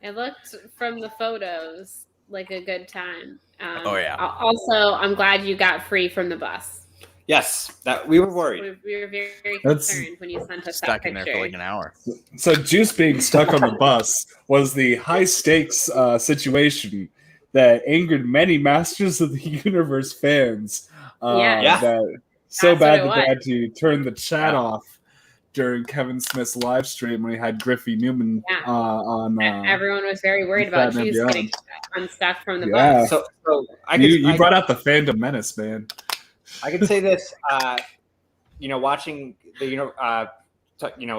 It looked from the photos like a good time. Also, I'm glad you got free from the bus. Yes, that we were worried. We were very, very concerned when you sent us stuck that in there picture. for like an hour. So Juice being stuck on the bus was the high stakes situation that angered many Masters of the Universe fans. That so bad that they had to turn the chat off during Kevin Smith's live stream when he had Griffey Newman on. Everyone was very worried about Juice getting unstuck from the bus. So you brought out the fandom menace, man. I can say this, watching the,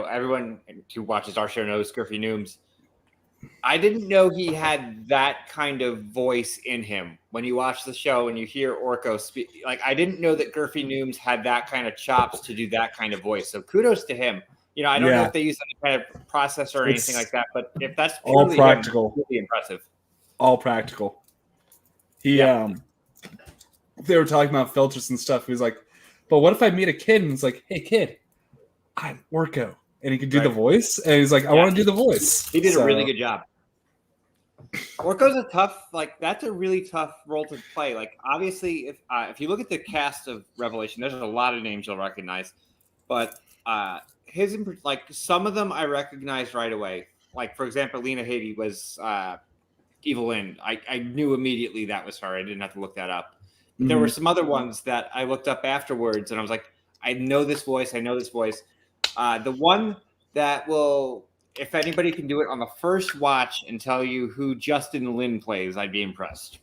everyone who watches our show knows Griffey Nooms. I didn't know he had that kind of voice in him. When you watch the show and you hear Orko speak, like I didn't know that Griffey Nooms had that kind of chops to do that kind of voice. So kudos to him. I don't know if they use any kind of processor or anything like that, but if that's all practical, it's really impressive. All practical. They were talking about filters and stuff. He was like, but what if I meet a kid and it's like, hey kid, I'm Orko. And he could do the voice. And he's like, I want to do the voice. He did a really good job. Orko's that's a really tough role to play. Like, obviously, if you look at the cast of Revelation, there's a lot of names you'll recognize. But some of them I recognized right away. Like, for example, Lena Headey was Evelyn. I knew immediately that was her. I didn't have to look that up. But there were some other ones that I looked up afterwards, and I was like, I know this voice. The one that will, if anybody can do it on the first watch and tell you who Justin Lin plays, I'd be impressed.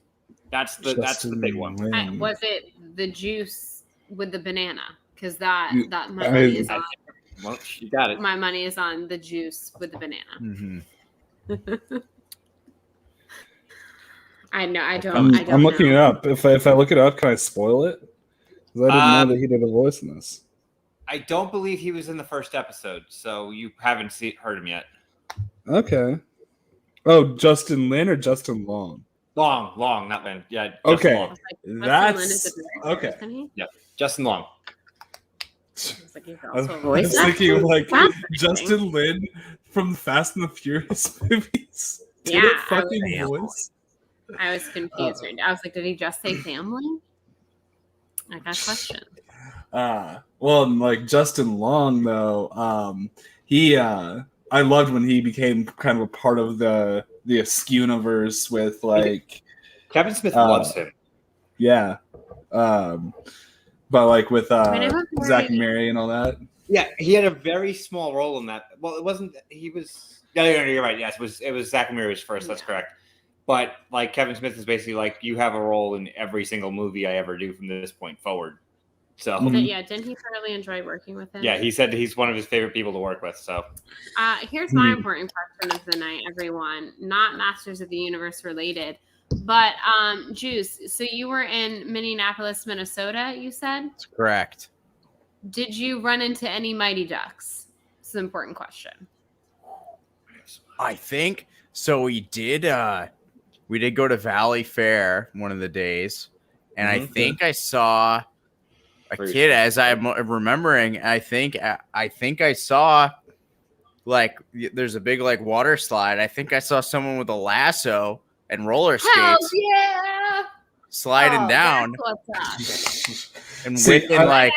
That's the big one. Was it the juice with the banana? Because my money is on. Well, you got it. My money is on the juice with the banana. Mm-hmm. I know. I'm looking it up. If I look it up, can I spoil it? Because I didn't know that he did a voice in this. I don't believe he was in the first episode, so you haven't heard him yet. Okay. Oh, Justin Lin or Justin Long? Long, not Lin. Yeah. Okay. Long. That's okay. Yeah, Justin Long. I was thinking like Justin Lin from the Fast and the Furious movies. Did it fucking voice? I was confused. I was like, did he just say family? I got questions. Well, like Justin Long though, he I loved when he became kind of a part of the Askewniverse with like Kevin Smith loves him. yeah. But like with Whenever Zach and Mary- Mary and all that. Yeah, he had a very small role in that. Well, it wasn't. He was. Yeah, you're right. Yes, it was Zach and Mary was first. That's correct. But like Kevin Smith is basically like, you have a role in every single movie I ever do from this point forward. So Yeah, didn't he thoroughly enjoy working with him? yeah, he said he's one of his favorite people to work with. So here's my important question of the night, everyone. Not Masters of the Universe related, but Juice. So you were in Minneapolis, Minnesota. You said. That's correct. Did you run into any Mighty Ducks? It's an important question. I think so. We did go to Valley Fair one of the days, and I think I saw a kid. As I'm remembering, I think I saw like there's a big like water slide. I think I saw someone with a lasso and roller skates. Hell yeah! Sliding down That's what's up. and See,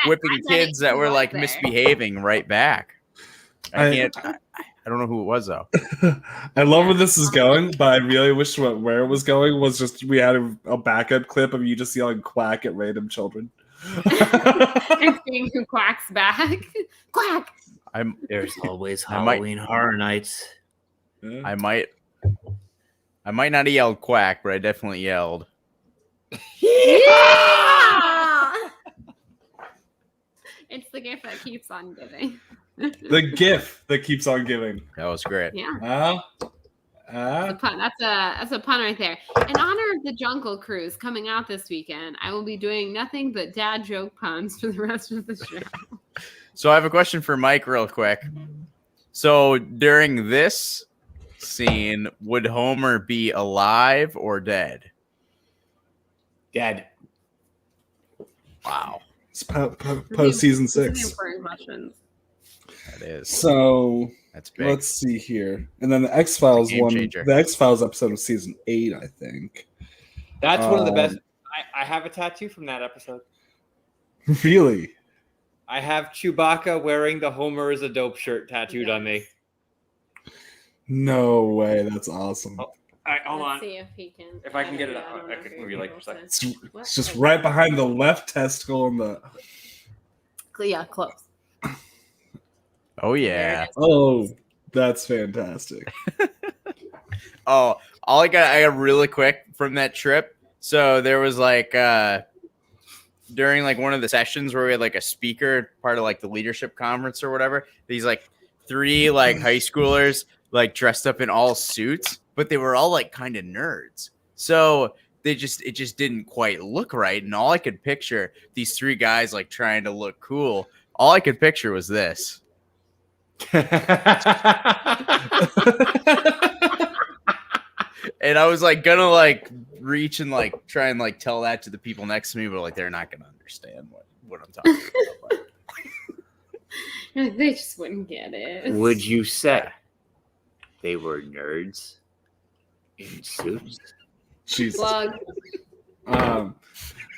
whipping kids that were like misbehaving right back. I don't know who it was though. I love where this is going, but I really wish where it was going was just we had a backup clip of you just yelling "quack" at random children. And seeing who quacks back. Quack. there's always Halloween Horror Nights. Yeah. I might not have yelled "quack," but I definitely yelled. Yeah! It's the gift that keeps on giving. The gift that keeps on giving. That was great. Yeah. That's a pun. That's a pun right there. In honor of the Jungle Cruise coming out this weekend, I will be doing nothing but dad joke puns for the rest of the show. So I have a question for Mike real quick. So during this scene, would Homer be alive or dead? Dead. Wow. It's post season These are the 6. important questions. That is. So That's big. let's see here, and then the X-Files Game one. changer. The X-Files episode of season 8, I think. That's one of the best. I have a tattoo from that episode. Really? I have Chewbacca wearing the Homer is a dope shirt tattooed on me. No way! That's awesome. All right, hold Let's on. see if he can. If I can get it Yeah, up, don't I know can if move you like for a second. It's just right behind the left testicle and the. Yeah, close. Oh yeah. Oh, that's fantastic. Oh, I got really quick from that trip. So there was like during like one of the sessions where we had like a speaker, part of like the leadership conference or whatever. These like 3 like high schoolers like dressed up in all suits, but they were all like kind of nerds. So it just didn't quite look right. And all I could picture, these 3 guys like trying to look cool. All I could picture was this. And I was like gonna like reach and like try and like tell that to the people next to me, but like they're not gonna understand what I'm talking about. They just wouldn't get it. Would you say they were nerds in suits? Jesus. Plug.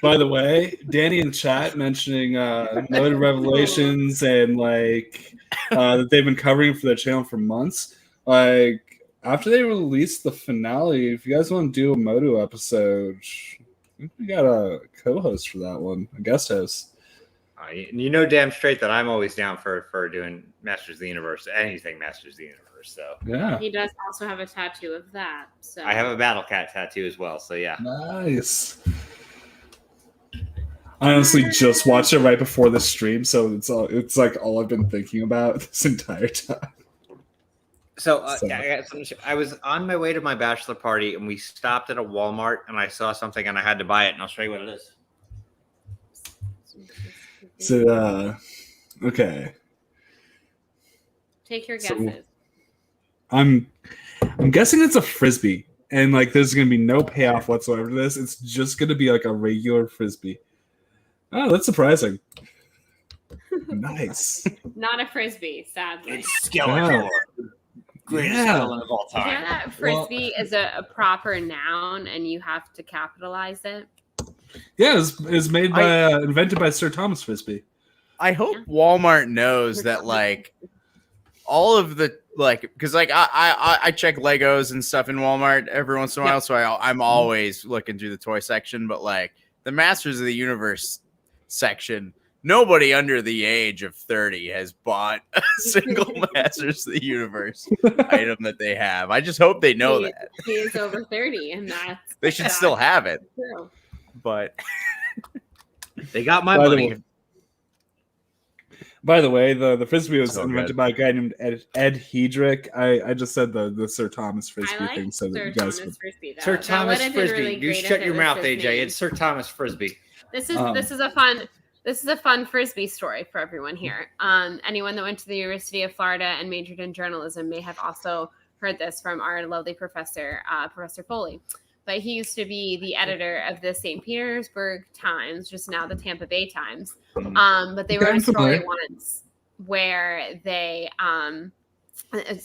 By the way, Danny in chat mentioning Noted Revelations and like that they've been covering for their channel for months. Like after they released the finale, if you guys want to do a Moto episode, I think we got a co-host for that one, a guest host. You know damn straight that I'm always down for doing Masters of the Universe, anything Masters of the Universe. So Yeah, He does also have a tattoo of that. So I have a Battle Cat tattoo as well. So yeah. nice. I honestly just watched it right before the stream, so it's like all I've been thinking about this entire time. So I was on my way to my bachelor party, and we stopped at a Walmart, and I saw something, and I had to buy it, and I'll show you what it is. So, okay. Take your So- guesses. I'm guessing it's a frisbee, and like there's gonna be no payoff whatsoever to this. It's just gonna be like a regular frisbee. Oh, that's surprising. Nice. Not a frisbee, sadly. Skeletor. greatest Yeah. villain of all You know time. that frisbee is a proper noun and you have to capitalize it? Yeah, it was made by invented by Sir Thomas Frisbee. I hope Walmart knows that like all of the like because like I check Legos and stuff in Walmart every once in a while, so I'm always looking through the toy section. But like the Masters of the Universe section, nobody under the age of 30 has bought a single Masters of the Universe item that they have. I just hope they know that He is over 30, and they should still have it. true. But They got my By the money. way- By the way, the Frisbee was So invented good. by a guy named Ed Hedrick. I just said the Sir Thomas Frisbee I like thing so that Sir you guys Thomas Frisbee. Though. Sir That Thomas would've been Frisbee. really You great shut if your it was mouth, his AJ. name. It's Sir Thomas Frisbee. This is a fun frisbee story for everyone here. Anyone that went to the University of Florida and majored in journalism may have also heard this from our lovely professor, Professor Foley. But he used to be the editor of the St. Petersburg Times, just now the Tampa Bay Times. But they wrote a story once where they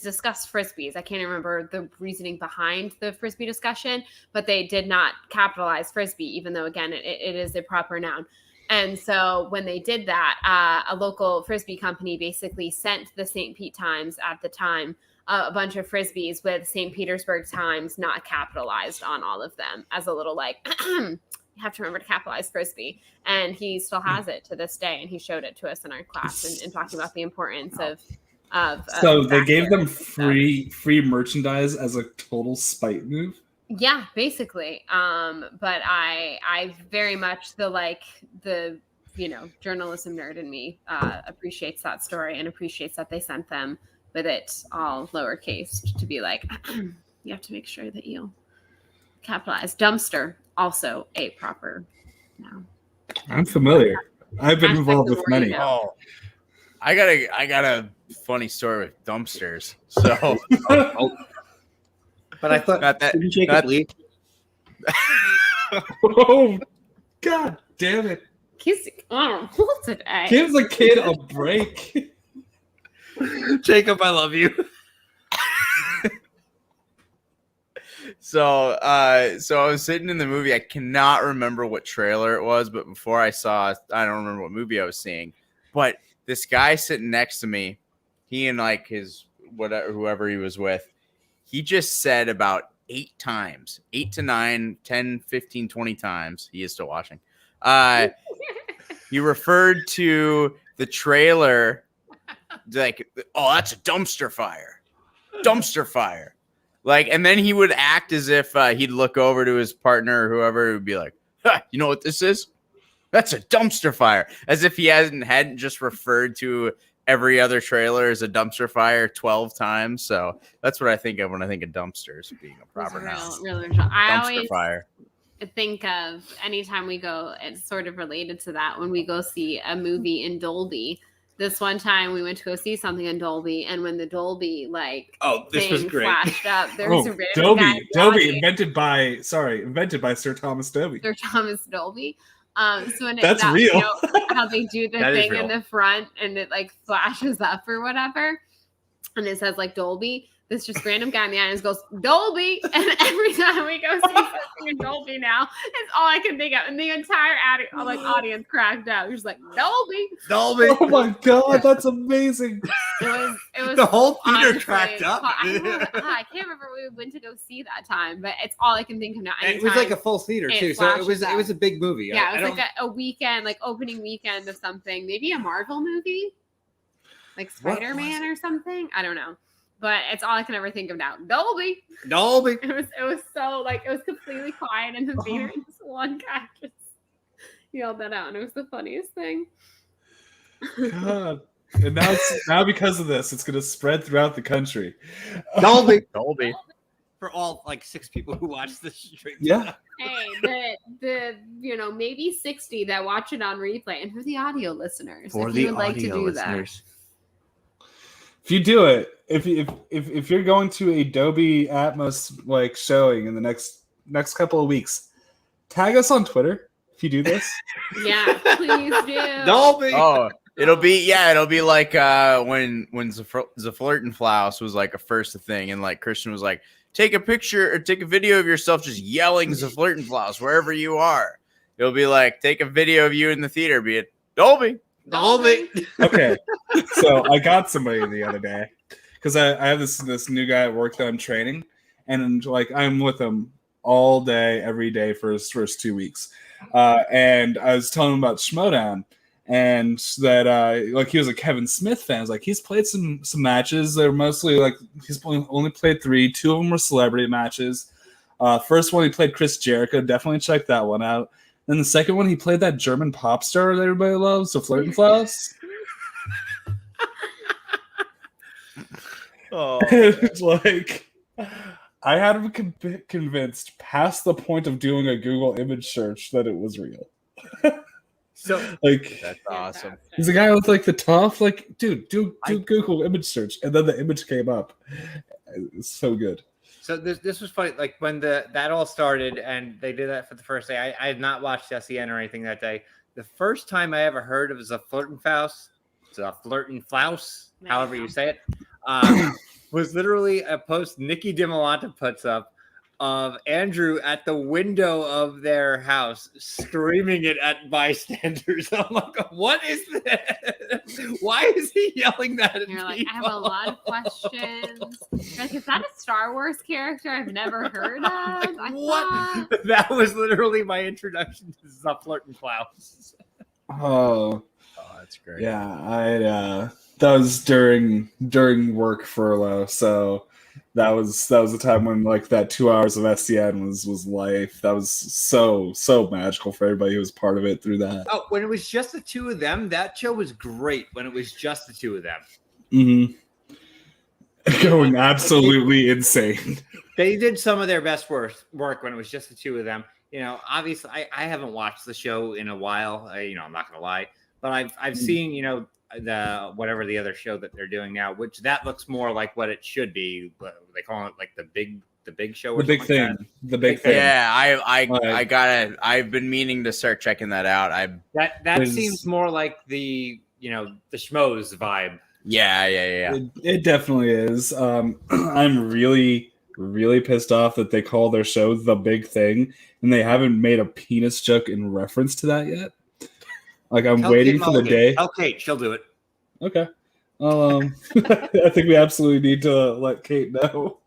discussed frisbees. I can't remember the reasoning behind the frisbee discussion, but they did not capitalize frisbee, even though again it is a proper noun. And so when they did that, a local frisbee company basically sent the St. Pete Times at the time a bunch of frisbees with St. Petersburg Times not capitalized on all of them as a little like, you have to remember to capitalize frisbee. And he still has it to this day. And he showed it to us in our class and talking about the importance of So they gave them factors. free merchandise as a total spite move. Yeah, basically. But I very much the journalism nerd in me appreciates that story and appreciates that they sent them with it all lowercase to be like, you have to make sure that you capitalize. Dumpster, also a proper noun. I'm familiar. I've been Hashtag involved the with more you many. know. oh, I got a funny story with dumpsters. So But I thought Not that- didn't Jacob not- leave? Oh, God damn it. He's on a roll today. Give the kid a break. Jacob, I love you. So I was sitting in the movie. I cannot remember what trailer it was, but before I don't remember what movie I was seeing. But this guy sitting next to me, he and like his whoever he was with, he just said about 8 times, 8 to 9, 10, 15, 20 times. He is still watching. He referred to the trailer like, oh, that's a dumpster fire. Dumpster fire. Like, and then he would act as if he'd look over to his partner or whoever who would be like, you know what this is? That's a dumpster fire. As if he hadn't just referred to every other trailer as a dumpster fire 12 times. So that's what I think of when I think of dumpsters being a proper noun. Really, I Dumpster always fire. think of anytime we go, it's sort of related to that when we go see a movie in Dolby. This one time we went to go see something in Dolby, and when the Dolby This was thing great. flashed up, there was a random guy Dobie. in the Dobie, audience, invented by Sir Thomas Dobie. Sir Thomas Dolby. So when That's real. How they do the That is thing in real. the front and it like flashes up or whatever, and it says like Dolby. This just random guy in the audience goes Dolby, and every time we go see something in Dolby now, it's all I can think of, and the entire audience cracked out. Just like Dolby. Dolby. Oh my God, that's amazing. It was The whole theater honestly cracked up. I can't remember what we went to go see that time, but it's all I can think of now. And it was like a Anytime- full theater it too, so it was flashes up. a big movie. yeah, I it was don't- like a weekend, like opening weekend of something, maybe a Marvel movie, like What Spider-Man was or something. I don't know, but it's all I can ever think of now. Dolby. Dolby. It was so like it was completely quiet in the theater, and this one guy just yelled that out, and it was the funniest thing. God. And now because of this, it's going to spread throughout the country. Dolby. Dolby. For all like 6 people who watch this stream. Yeah. Hey, the maybe 60 that watch it on replay, and for the audio listeners, For if the you would like to audio do listeners. If you do it, if you're going to a Dolby Atmos like showing in the next couple of weeks, tag us on Twitter if you do this. that, yeah, please do. Dolby. Oh, It'll be like when Zaflirtenflaus was like a first thing, and like Christian was like, take a picture or take a video of yourself just yelling Zaflirtenflaus wherever you are. It'll be like, take a video of you in the theater, be it Dolby. Okay, so I got somebody the other day because I have this new guy at work that I'm training, and like I'm with him all day, every day for his first 2 weeks, and I was telling him about Schmodown. And that like he was a Kevin Smith fan. I was like, he's played some matches. They're mostly like he's only played 3. 2 of them were celebrity matches. First one he played Chris Jericho. Definitely check that one out. Then the second one he played that German pop star that everybody loves, so Flirtenflaus. It's like I had him convinced past the point of doing a Google image search that it was real. So like That's awesome. he's a guy with like the tough, like, dude, do Google image search, and then the image came up. It's so good. So this was funny. Like when that all started, and they did that for the first day. I had not watched SEN or anything that day. The first time I ever heard of Zaflirtenflaus, however you say it, was literally a post Nikki DiMolanta puts up of Andrew at the window of their house screaming it at bystanders. I'm like, what is this? Why is he yelling that at You're like, people? I have a lot of questions. You're like, is that a Star Wars character I've never heard of? What? That was literally my introduction to Zaflirtenflaus. Oh, That's great. yeah, that was during work furlough, so that was the time when like that 2 hours of SCN was life. That was so magical for everybody who was part of it through that. Oh, when it was just the two of them, that show was great. When it was just the two of them, Going absolutely insane. they did some of their best work when it was just the two of them. You know, obviously, I haven't watched the show in a while. I'm not gonna lie, but I've seen the whatever the other show that they're doing now, which that looks more like what it should be. They call it like the big show, or The big something thing. like that. The big thing. Yeah, I've been meaning to start checking that out. That seems more like the the schmoes vibe. Yeah. It definitely is. I'm really pissed off that they call their show The Big Thing and they haven't made a penis joke in reference to that yet. Like I'm waiting for the day. Okay, she'll do it. Okay. I think we absolutely need to let Kate know.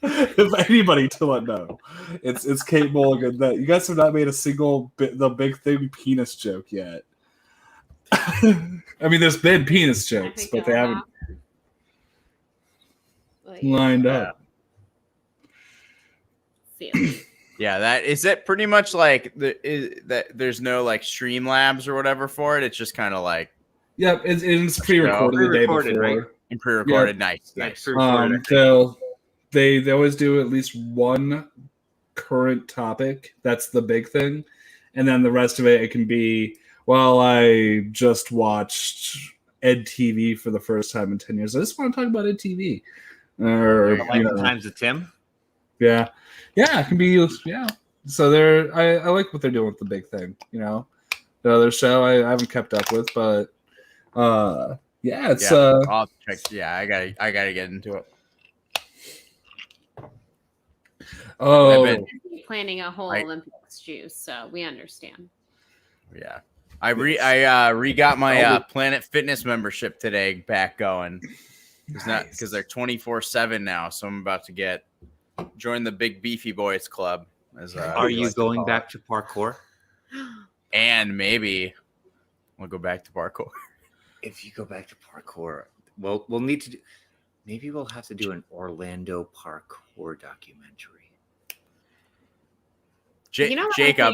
If anybody to let know, it's Kate Mulligan that you guys have not made a single The Big Thing penis joke yet. I mean, there's been penis jokes, but they haven't lined up. Yeah, that is it. Pretty much like that. There's no like Streamlabs or whatever for it. It's just kind of like it's pre-recorded the day before, right? And pre-recorded. Yeah. Nice. They always do at least one current topic. That's the big thing, and then the rest of it can be. Well, I just watched EdTV for the first time in 10 years. I just want to talk about EdTV. Or the Times of Tim. Yeah, it can be. Yeah, so I like what they're doing with the big thing. The other show I haven't kept up with, but it's I'll check. Yeah, I gotta get into it. Oh, planning a whole Olympics juice, so we understand. Yeah. I re-got my Planet Fitness membership today back going. It's not because they're 24/7 now, so I'm about to join the Big Beefy Boys Club. Are you going back to parkour? And maybe we'll go back to parkour. If you go back to parkour, we'll need to do. Maybe we'll have to do an Orlando parkour documentary. Jacob,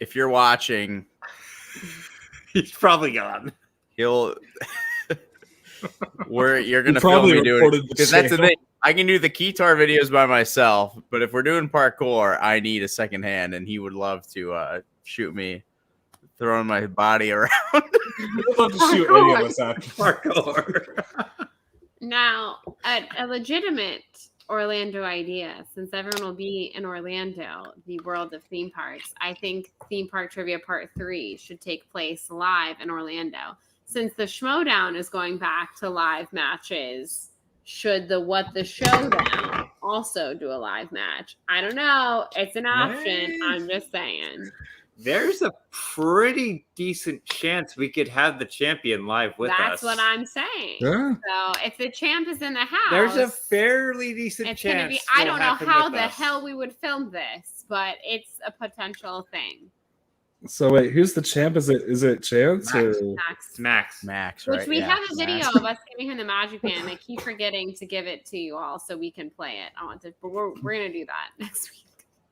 if you're watching. He's probably gone. You're gonna film me doing it because that's the thing. I can do the Keytar videos by myself, but if we're doing parkour, I need a second hand, and he would love to shoot me, throwing my body around. I'd love to shoot any of us after parkour. Now, a legitimate Orlando idea, since everyone will be in Orlando, the world of theme parks. I think Theme Park Trivia Part 3 should take place live in Orlando. since the Schmodown is going back to live matches, should the What the Showdown also do a live match? I don't know. It's an option. I'm just saying. There's a pretty decent chance we could have the champion live with us. That's what I'm saying. Yeah. So if the champ is in the house, There's a fairly decent it's chance. gonna be. I don't know how the us. hell we would film this, but it's a potential thing. So wait, who's the champ? Is it Chance or Max. Max. Which right? we Yeah, have a video Max. of us giving him the magic band. I keep forgetting to give it to you all so we can play it. But we're gonna do that next week.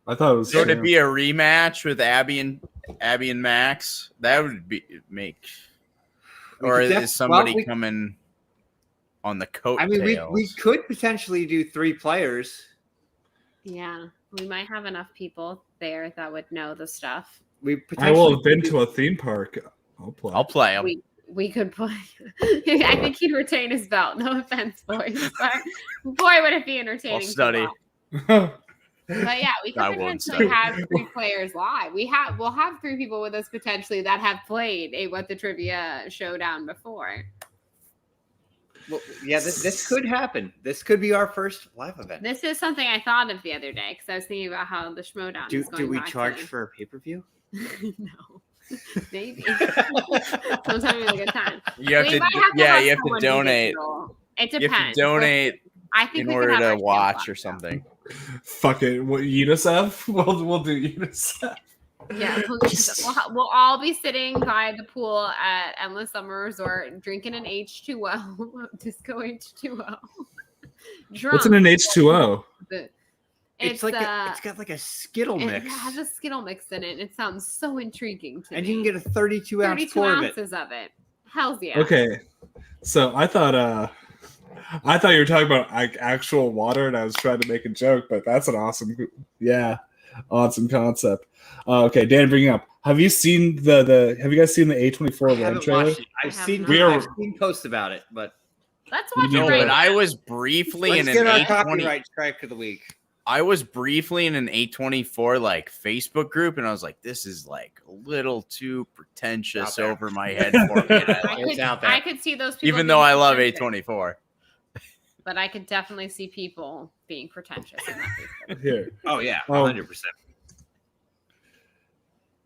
I thought it was. So would it Chance. be a rematch with Abby and Max? That would make. Or is somebody coming on the coattails? I mean, we could potentially do 3 players. Yeah, we might have enough people there that would know the stuff. I will have been to a theme park. I'll play him. We could play. I think he'd retain his belt. No offense, boys, but boy, would it be entertaining. I'll study. But yeah, we could potentially have 3 players live. We'll have 3 people with us potentially that have played a What the Trivia Showdown before. Well, yeah, this could happen. This could be our first live event. This is something I thought of the other day because I was thinking about how the Schmodown is going. Do we back charge to... for a pay-per-view? No. Maybe. Sometime in a good time. You have We to, might have yeah, have you have to someone donate. digital. It You depends. have to donate I think in we could order have to our watch sales or something. Fuck it. What, UNICEF? We'll do UNICEF. Yeah, we'll all be sitting by the pool at Endless Summer Resort drinking an H2O, Disco H2O. Drunk. What's in an H2O? It's got like a Skittle mix. It has a Skittle mix in it. And it sounds so intriguing to me. And you can get a 32 ounce 32 pour ounces of it. Hell's yeah. Okay, so I thought you were talking about like actual water, and I was trying to make a joke, but that's an awesome concept. Okay, Dan, bring it up. Have you seen the? Have you guys seen the A24 I Land haven't trailer? watched it. I've seen posts about it, but Let's watch No, it right but now. I was briefly let's in get an our 820. copyright strike of the week. I was briefly in an 824 like Facebook group, and I was like, "This is like a little too pretentious over my head for me." It's out there. I could see those people. Even though being I love pretentious, 824. but I could definitely see people being pretentious. In that Here, Oh yeah, Oh. 100%.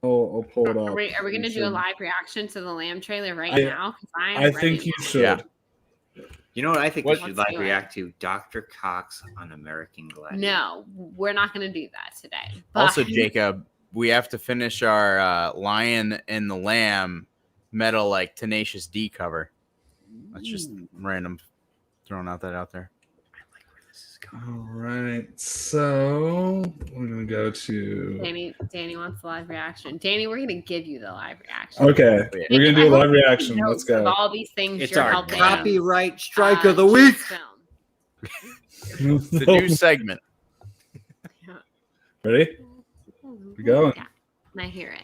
I'll pull it up. Are we going to do a live reaction to the Lamb trailer right I- now? 'Cause I think you should. Yeah. You know what I think we Let's should do live it. react to? Dr. Cox on American Gladiator. No, we're not going to do that today. But Also, Jacob, we have to finish our Lion and the Lamb metal like Tenacious D cover. That's just random throwing out there. All right, so we're gonna go to. Danny wants the live reaction. Danny, we're going to give you the live reaction. Okay, we're gonna do a live reaction. Let's Of go. all these things It's you're our helping. copyright strike of the week. Film. The new segment. Ready? We going? Yeah, I hear it.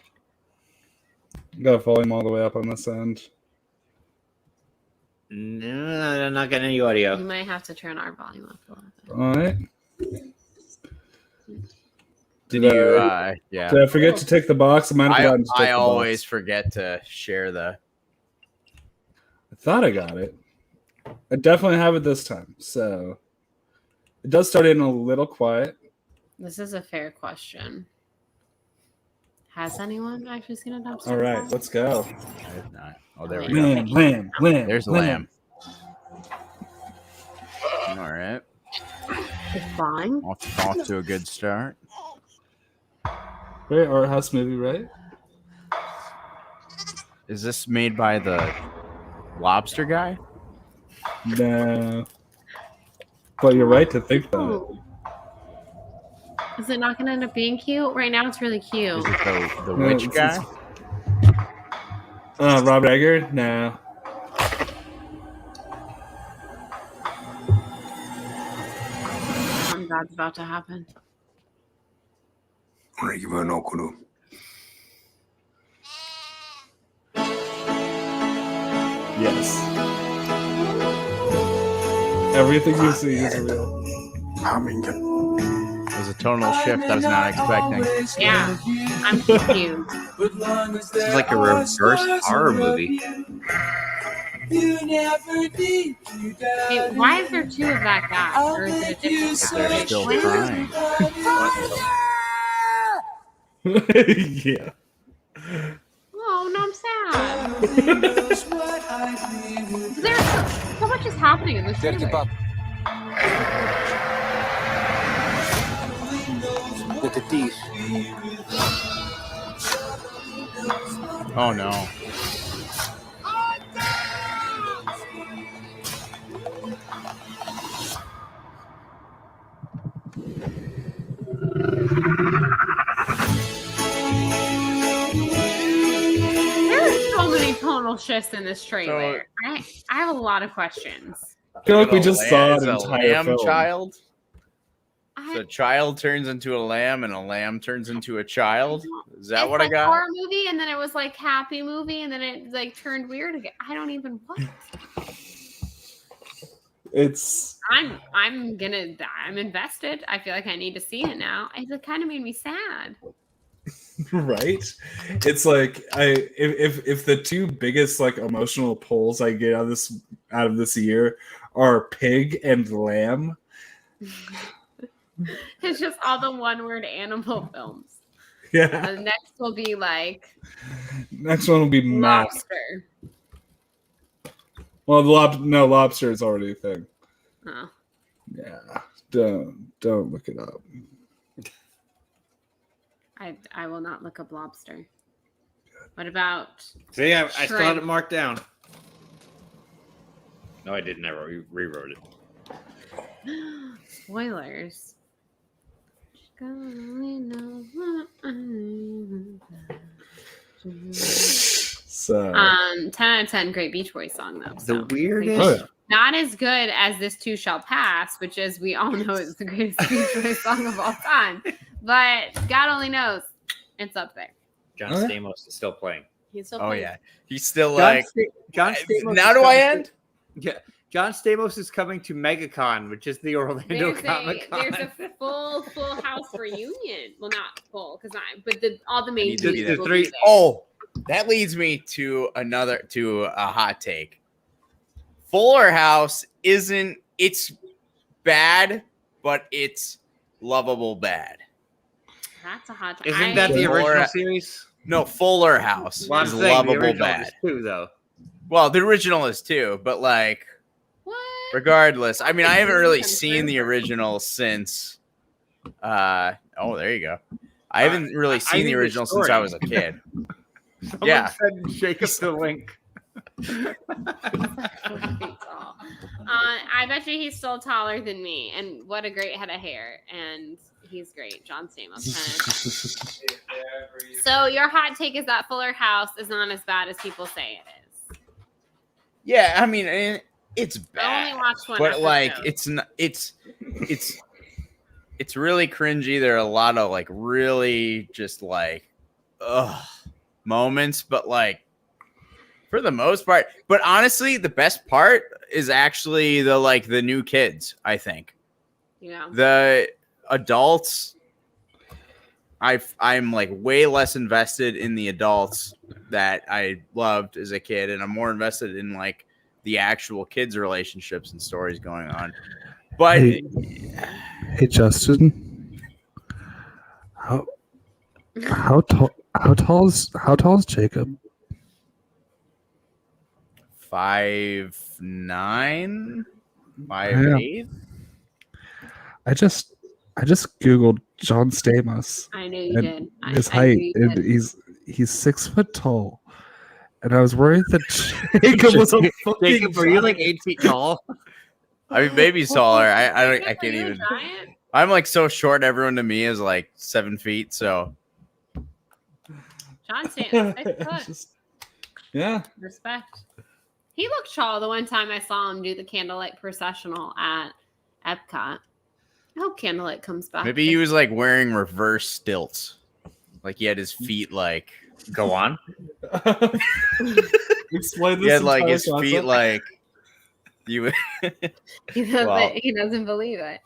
Got volume all the way up on this end. No, I'm not getting any audio. You might have to turn our volume up a little bit. All right. Did Did you? Did I forget to take the box? I might have forgotten to take I the always box. forget to share the. I thought I got it. I definitely have it this time. So it does start in a little quiet. This is a fair question. Has anyone actually seen a dumpster? All right, fire? let's go. Oh, there we go. Lamb. There's the lamb. All right. It's fine. Off to a good start. Very art house movie, right? Is this made by the lobster guy? No. But you're right to think that. Ooh. Is it not going to end up being cute? Right now, it's really cute. Is it the No, witch it's- guy? Robert Egger? No. Something bad's about to happen. Yes. Everything you see is real. It was a tonal shift I was not expecting. Yeah, I'm confused. This is like a reverse horror movie. You never need to die. Hey, why is there two of that guy? Or is it a different But guy? they're still Wait, trying. Yeah. oh, no, I'm sad. There's so much is happening in this Gotta keep trailer. up. Look at these. Oh no. There's so many tonal shifts in this trailer. I have a lot of questions. I feel like we Is just a saw is an a entire lamb film. child. I, The child turns into a lamb, and a lamb turns into a child. Is that it's what I like got? horror movie, and then it was like happy movie, and then it like turned weird again. I don't even what. It's I'm invested. I feel like I need to see it now. It kind of made me sad. right. It's like if the two biggest like emotional pulls I get out of this year are pig and lamb. It's just all the one-word animal films. Yeah. The next will be like Next one will be Mac. lobster. Well, lobster is already a thing. Oh. Yeah. Don't look it up. I will not look up lobster. What about See, I still had Shrimp. it marked down. No, I didn't. I rewrote it. spoilers? So 10 out of 10, great Beach Boys song though. The So. weirdest. oh, yeah. Not as good as This Too Shall Pass, which is we all know is the greatest Beach Boys song of all time. But God only knows, it's up there. John Okay. Stamos is still playing. He's still Oh playing. yeah, he's still like. John Stamos. Now is do I coming end? Yeah, John Stamos is coming to MegaCon, which is the Orlando Comic Con. There's a full house reunion. Well, not full because but all the main need to be dudes there. will Three- be there. Oh, that leads me to a hot take. Fuller House it's bad, but it's lovable bad. That's a hot. Isn't that the Or- original series? No, Fuller House Well, I'm is saying the lovable original bad. is too, though. Well, the original is too, but like what? regardless, I mean, I haven't really Confirmed. seen the original since. Oh, there you go. I haven't really I seen need the the original since story. I was a kid. Someone Yeah. send Jacob the link. I bet you he's still taller than me, and what a great head of hair, and he's great, John Stamos. So your hot take is that Fuller House is not as bad as people say it is. Yeah, I mean, it's I bad, only watched one. but like, episode. it's not. It's really cringy. There are a lot of like really just like moments, but like for the most part. But honestly, the best part is actually the new kids. I think Yeah. the adults. I'm like way less invested in the adults that I loved as a kid, and I'm more invested in like the actual kids' relationships and stories going on. But Hey Justin, how tall is Jacob? 5'9", 5'8". I just googled John Stamos I knew you and did. his I height, knew you and did. he's 6 foot tall, and I was worried that Jacob was a fucking Jacob, are you like giant. 8 feet tall? I mean, baby's taller. I Jacob, can't are you a even. giant? I'm like so short. Everyone to me is like 7 feet. So John Stamos, 6 foot. Just- yeah. Respect. He looked tall the one time I saw him do the candlelight processional at Epcot. I hope candlelight comes back. maybe he was like wearing reverse stilts, like he had his feet like Go on. Explain this. he had like entire his feet concept. like you. He doesn't. Wow. He doesn't believe it.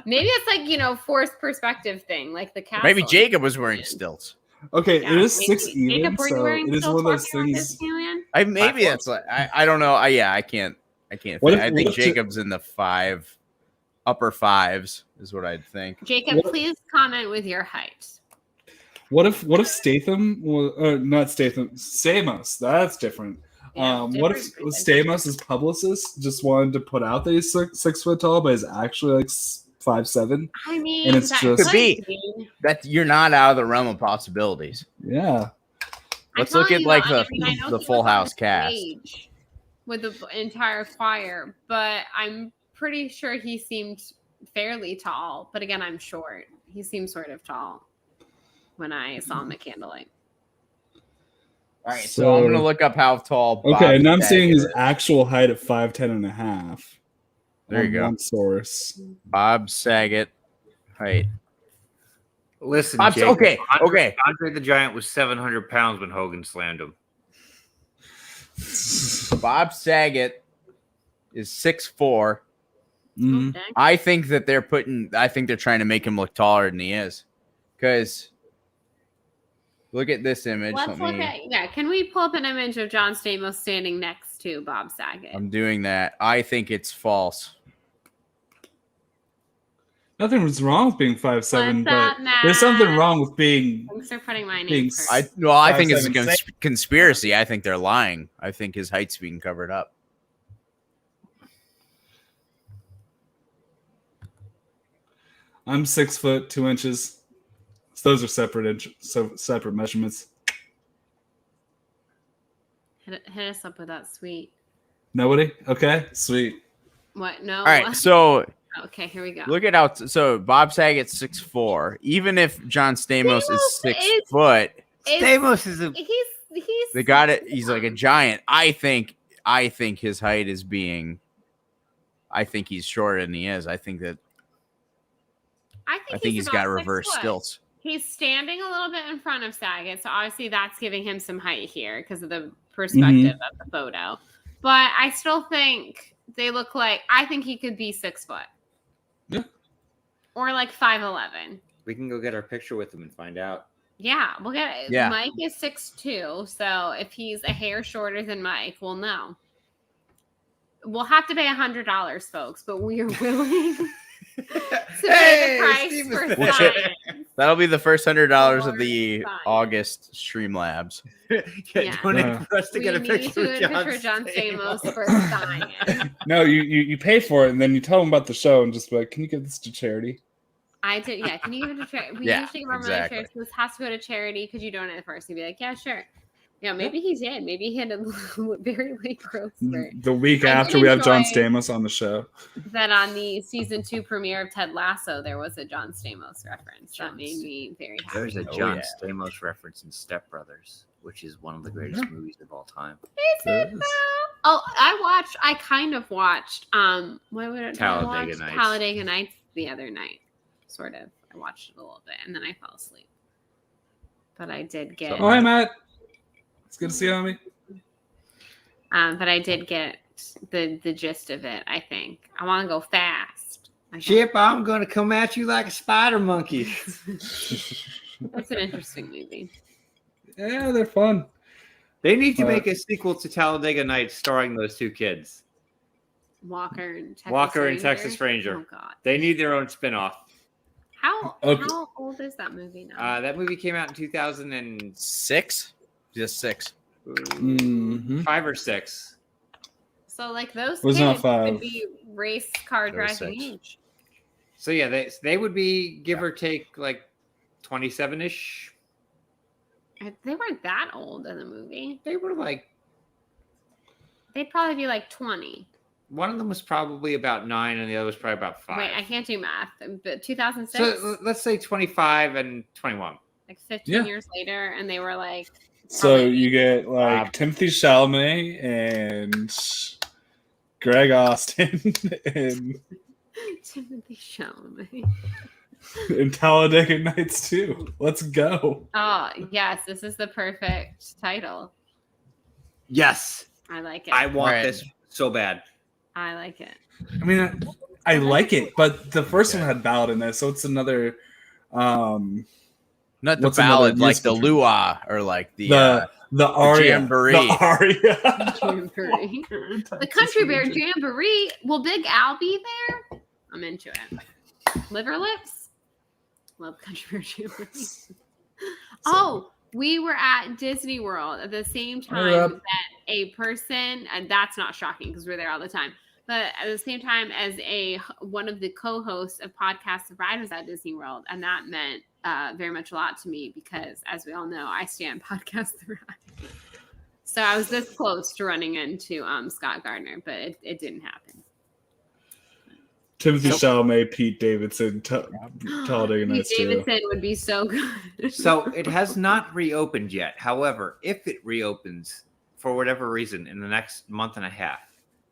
Maybe it's like forced perspective thing, like the castle. Maybe Jacob was wearing stilts. Okay, Yeah, it is maybe. 6 even, Jacob, were you so wearing it is stilts one of those walking around things. Disneyland? Maybe that's like I don't know. I can't. What Think. if- I what think if Jacob's in the upper fives is what I'd think. Jacob, please comment with your height. What if Statham was not Statham, Stamos? That's different. Yeah, What if different Stamos' publicist just wanted to put out that he's 6 foot tall, but is actually like 5'7"? I mean, And it's that just- Could be. That you're not out of the realm of possibilities. Yeah. Let's look at like the Full House cast. With the entire choir, but I'm pretty sure he seemed fairly tall. But again, I'm short. He seemed sort of tall when I saw him at Candlelight. All right, so I'm gonna look up how tall. Okay, and I'm Saget seeing his is. actual height at 5'10.5". There you go. One source. Bob Saget height. Listen, Bob's- Jacob, okay. Andre the Giant was 700 pounds when Hogan slammed him. Bob Saget is 6'4". Mhm. Okay. I think that they're trying to make him look taller than he is. Because look at this image. Let's look at can we pull up an image of John Stamos standing next to Bob Saget? I'm doing that. I think it's false. Nothing was wrong with being 5'7", What's up, but there's something Matt? wrong with being. Thanks for putting my name being first. I think it's a 5'7" conspiracy. I think they're lying. I think his height's being covered up. I'm 6 foot 2 inches. So those are separate measurements. Hit us up with that sweet. Nobody? Okay, sweet. What? No. All right, so Okay, here we go. look at how. So Bob Saget's 6'4". Even if John Stamos is Stamos 6 is- foot, Stamos is a He's they got it. He's like a giant. I think his height is being. I think he's shorter than he is. I think he's got about 6 reverse foot. stilts. He's standing a little bit in front of Saget, so obviously that's giving him some height here because of the perspective of the photo. But I still think they look like. I think he could be 6 foot. Yeah. Or like 5'11". We can go get our picture with him and find out. Yeah, we'll get it. Yeah. Mike is 6'2", so if he's a hair shorter than Mike, we'll know. We'll have to pay $100, folks, but we are willing to pay the price Steve for is- Which- science. That'll be the first $100 of the Fine. August Streamlabs. Yeah. Donate for us to We get a need picture to with get a picture of John Stamos for science. No, you pay for it and then you tell them about the show and just be like, can you give this to charity? I did, yeah. Can you give it to charity? We Yeah, usually give our money exactly. to charity, so this has to go to charity. Could you donate it first? He'd be like, yeah, sure. Yeah, maybe he did. Maybe he had a very late growth spurt. The week I after did we have John enjoy- Stamos on the show. That on the season 2 premiere of Ted Lasso, there was a John Stamos reference. That made me very happy. There's a Oh, John yeah. Stamos reference in Step Brothers, which is one of the greatest movies of all time. Oh, I kind of watched what would it Talladega Nights. Talladega Nights the other night. Sort of. I watched it a little bit and then I fell asleep. But I did get Oh, hi, Matt. It's good to see you, homie. but I did get the gist of it, I think. I want to go fast. Chip, I'm going to come at you like a spider monkey. That's an interesting movie. Yeah, they're fun. They need to make a sequel to Talladega Nights starring those two kids. Walker and Texas Ranger. Oh God. They need their own spinoff. How Okay. how old is that movie now? That movie came out in 2005 6? Just 6. Mhm. or 6. So like those Was kids not 5. could be race car That was driving 6. age. So yeah, they would be give or take like 27-ish. They weren't that old in the movie. They were like They'd probably be like 20. one of them was probably about 9 and the other was probably about 5. Wait, I can't do math. But 2006, So let's say 25 and 21. like 15 Yeah. years later, and they were like, So you get like Timothy Chalamet and Greg Austin and Timothy Chalamet. in Talladega Nights too. Let's go. Oh, yes, this is the perfect title. Yes, I like it. I want Right. this so bad. I like it. I mean, I like it, but the first one had ballad in there, so it's another Not the What's another ballad, like the country? luau or like the The aria. jamboree. The aria. Jamboree. The Country Bear Jamboree. Will Big Al be there? I'm into it. Liver lips. Love Country Bear Jamboree. Oh, we were at Disney World at the same time that a person, and that's not shocking because we're there all the time. But at the same time as one of the co-hosts of Podcast the Ride was at Disney World, and that meant very much a lot to me because, as we all know, I stand Podcast the Ride. So I was this close to running into Scott Gardner, but it didn't happen. Timothy Chalamet, Pete Davidson, Talladega Pete Nights too. Davidson would be so good. So it has not reopened yet. However, if it reopens for whatever reason in the next month and a half,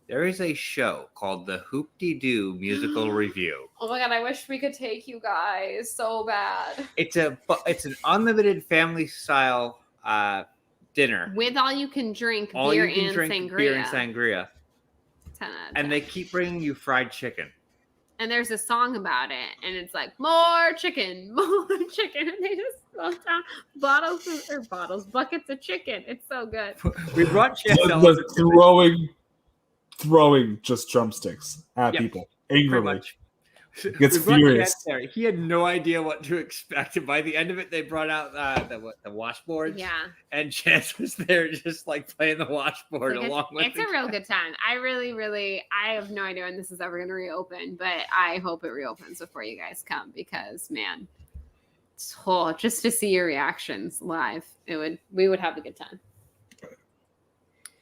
there is a show called the Hoop-Dee-Doo Musical Review. Oh my god, I wish we could take you guys so bad. It's an unlimited family style dinner. With all you can drink All beer you can and drink sangria. beer and sangria. 10 out of 10. And they keep bringing you fried chicken. And there's a song about it, and it's like more chicken, and they just throw down buckets of chicken. It's so good. We brought Throwing just drumsticks at people angrily. Gets furious. There. He had no idea what to expect, and by the end of it, they brought out the washboards. Yeah, and Chance was there, just like playing the washboard along with. It's a real good time. I have no idea when this is ever going to reopen, but I hope it reopens before you guys come because, man, just to see your reactions live, we would have a good time.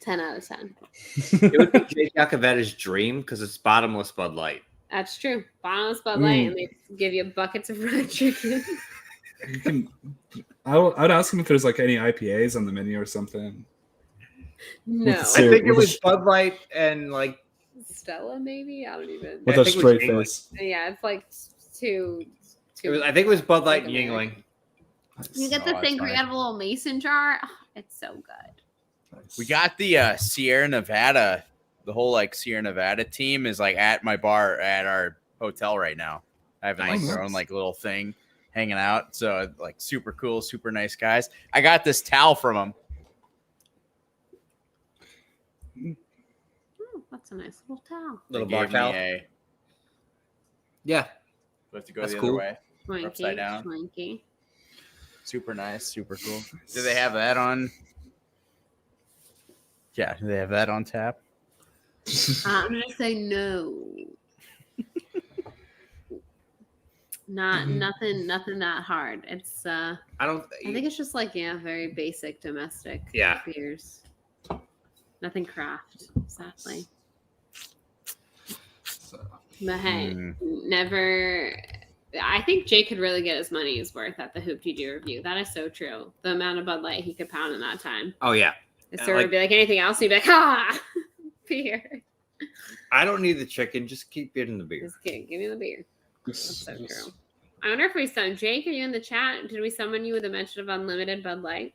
10 out of 10. It would be Jake Yacovetta's dream because it's bottomless Bud Light. That's true. Bottomless Bud Light, and they give you buckets of fried chicken. I would ask him if there's like any IPAs on the menu or something. No. I think it was Bud Light and like Stella, maybe? I don't even. With a straight face. Yeah, it's like two. I think it was Bud Light and Yingling. You get the sangria out of a little mason jar. Oh, it's so good. We got the Sierra Nevada. The whole like Sierra Nevada team is like at my bar at our hotel right now. Having like their own like little thing hanging out. So like super cool, super nice guys. I got this towel from them. Oh, that's a nice little towel. Little bar towel. Yeah. We have to go That's the cool. other way. Swanky, Upside down. Swanky. Super nice, super cool. Do they have that on? Yeah, do they have that on tap? I'm gonna say no. Nothing that hard. It's I think it's just like very basic domestic beers. Nothing craft, sadly. But hey, never. I think Jake could really get his money's worth at the Hoop-Dee-Doo review. That is so true. The amount of Bud Light he could pound in that time. Oh yeah. If there would be like anything else, he'd be like, beer. I don't need the chicken. Just keep getting the beer. Just kidding. Give me the beer. That's so true. I wonder if we summoned Jake. Are you in the chat? Did we summon you with a mention of unlimited Bud Light?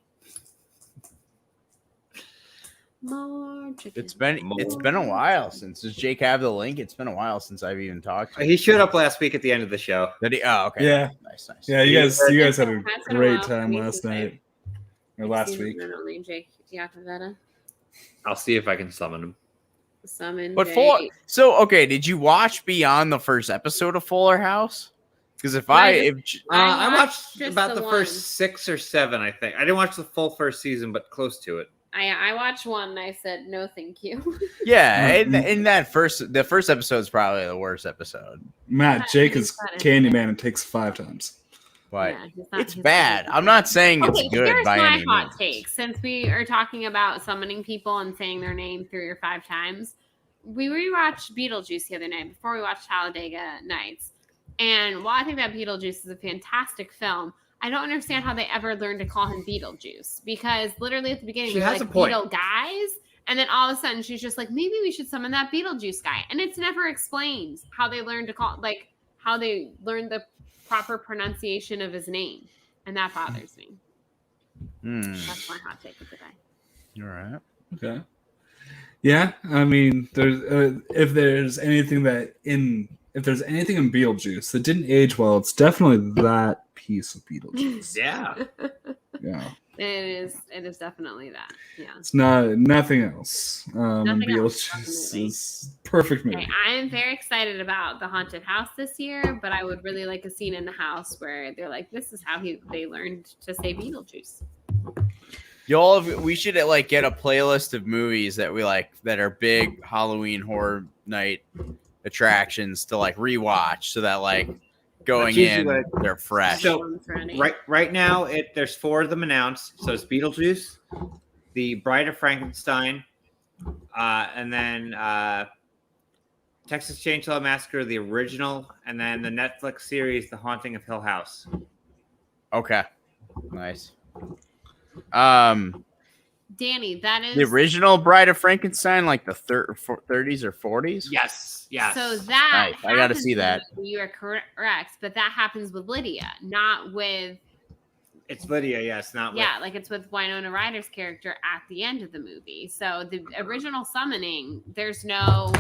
More chicken. It's been a while since. Does Jake have the link? It's been a while since I've even talked to him. He showed up last week at the end of the show. Did he? Oh, okay. Yeah. Nice. Yeah, you guys had a great time last night. Or last week. Only Jake Yakoveta. I'll see if I can summon him. Summon. But Jake. did you watch beyond the first episode of Fuller House? Because I watched just about the one. first 6 or 7, I think. I didn't watch the full first season, but close to it. I watched one and I said no, thank you. Yeah, in the first episode is probably the worst episode. Matt, Jake is Candyman and takes 5 times. But it's bad. I'm not saying it's good here's by my any hot means. take. Since we are talking about summoning people and saying their name 3 or 5 times, we rewatched Beetlejuice the other night before we watched Talladega Nights. And while I think that Beetlejuice is a fantastic film, I don't understand how they ever learned to call him Beetlejuice, because literally at the beginning She they're has like a point. Beetle guys, and then all of a sudden she's just like, maybe we should summon that Beetlejuice guy, and it's never explained how they learned to call, like how they learned the proper pronunciation of his name, and that bothers me. That's my hot take of the day. All right. Okay. Yeah, I mean, there's if there's anything that if there's anything in Beetlejuice that didn't age well, it's definitely that piece of Beetlejuice. Yeah. Yeah. It is definitely that. Yeah. It's nothing else. Nothing else about the Beetlejuice movie. is perfect movie. Okay, I am very excited about the haunted house this year, but I would really like a scene in the house where they're like, "This is how they learned to say Beetlejuice." We should like get a playlist of movies that we like that are big Halloween horror night attractions to like rewatch, so that like going That's usually in what- they're fresh. So- Everyone's ready. Right now, there's 4 of them announced. So it's Beetlejuice, The Bride of Frankenstein, and then Texas Chainsaw Massacre, the original, and then the Netflix series, The Haunting of Hill House. Okay, nice. Danny, that is The original Bride of Frankenstein, like the 30s or 40s. Yes. So that Nice. I gotta happens see that. with- You are correct, but that happens with Lydia, not with It's Lydia, yes, not with. yeah, like it's with Winona Ryder's character at the end of the movie. So the original summoning, there's no,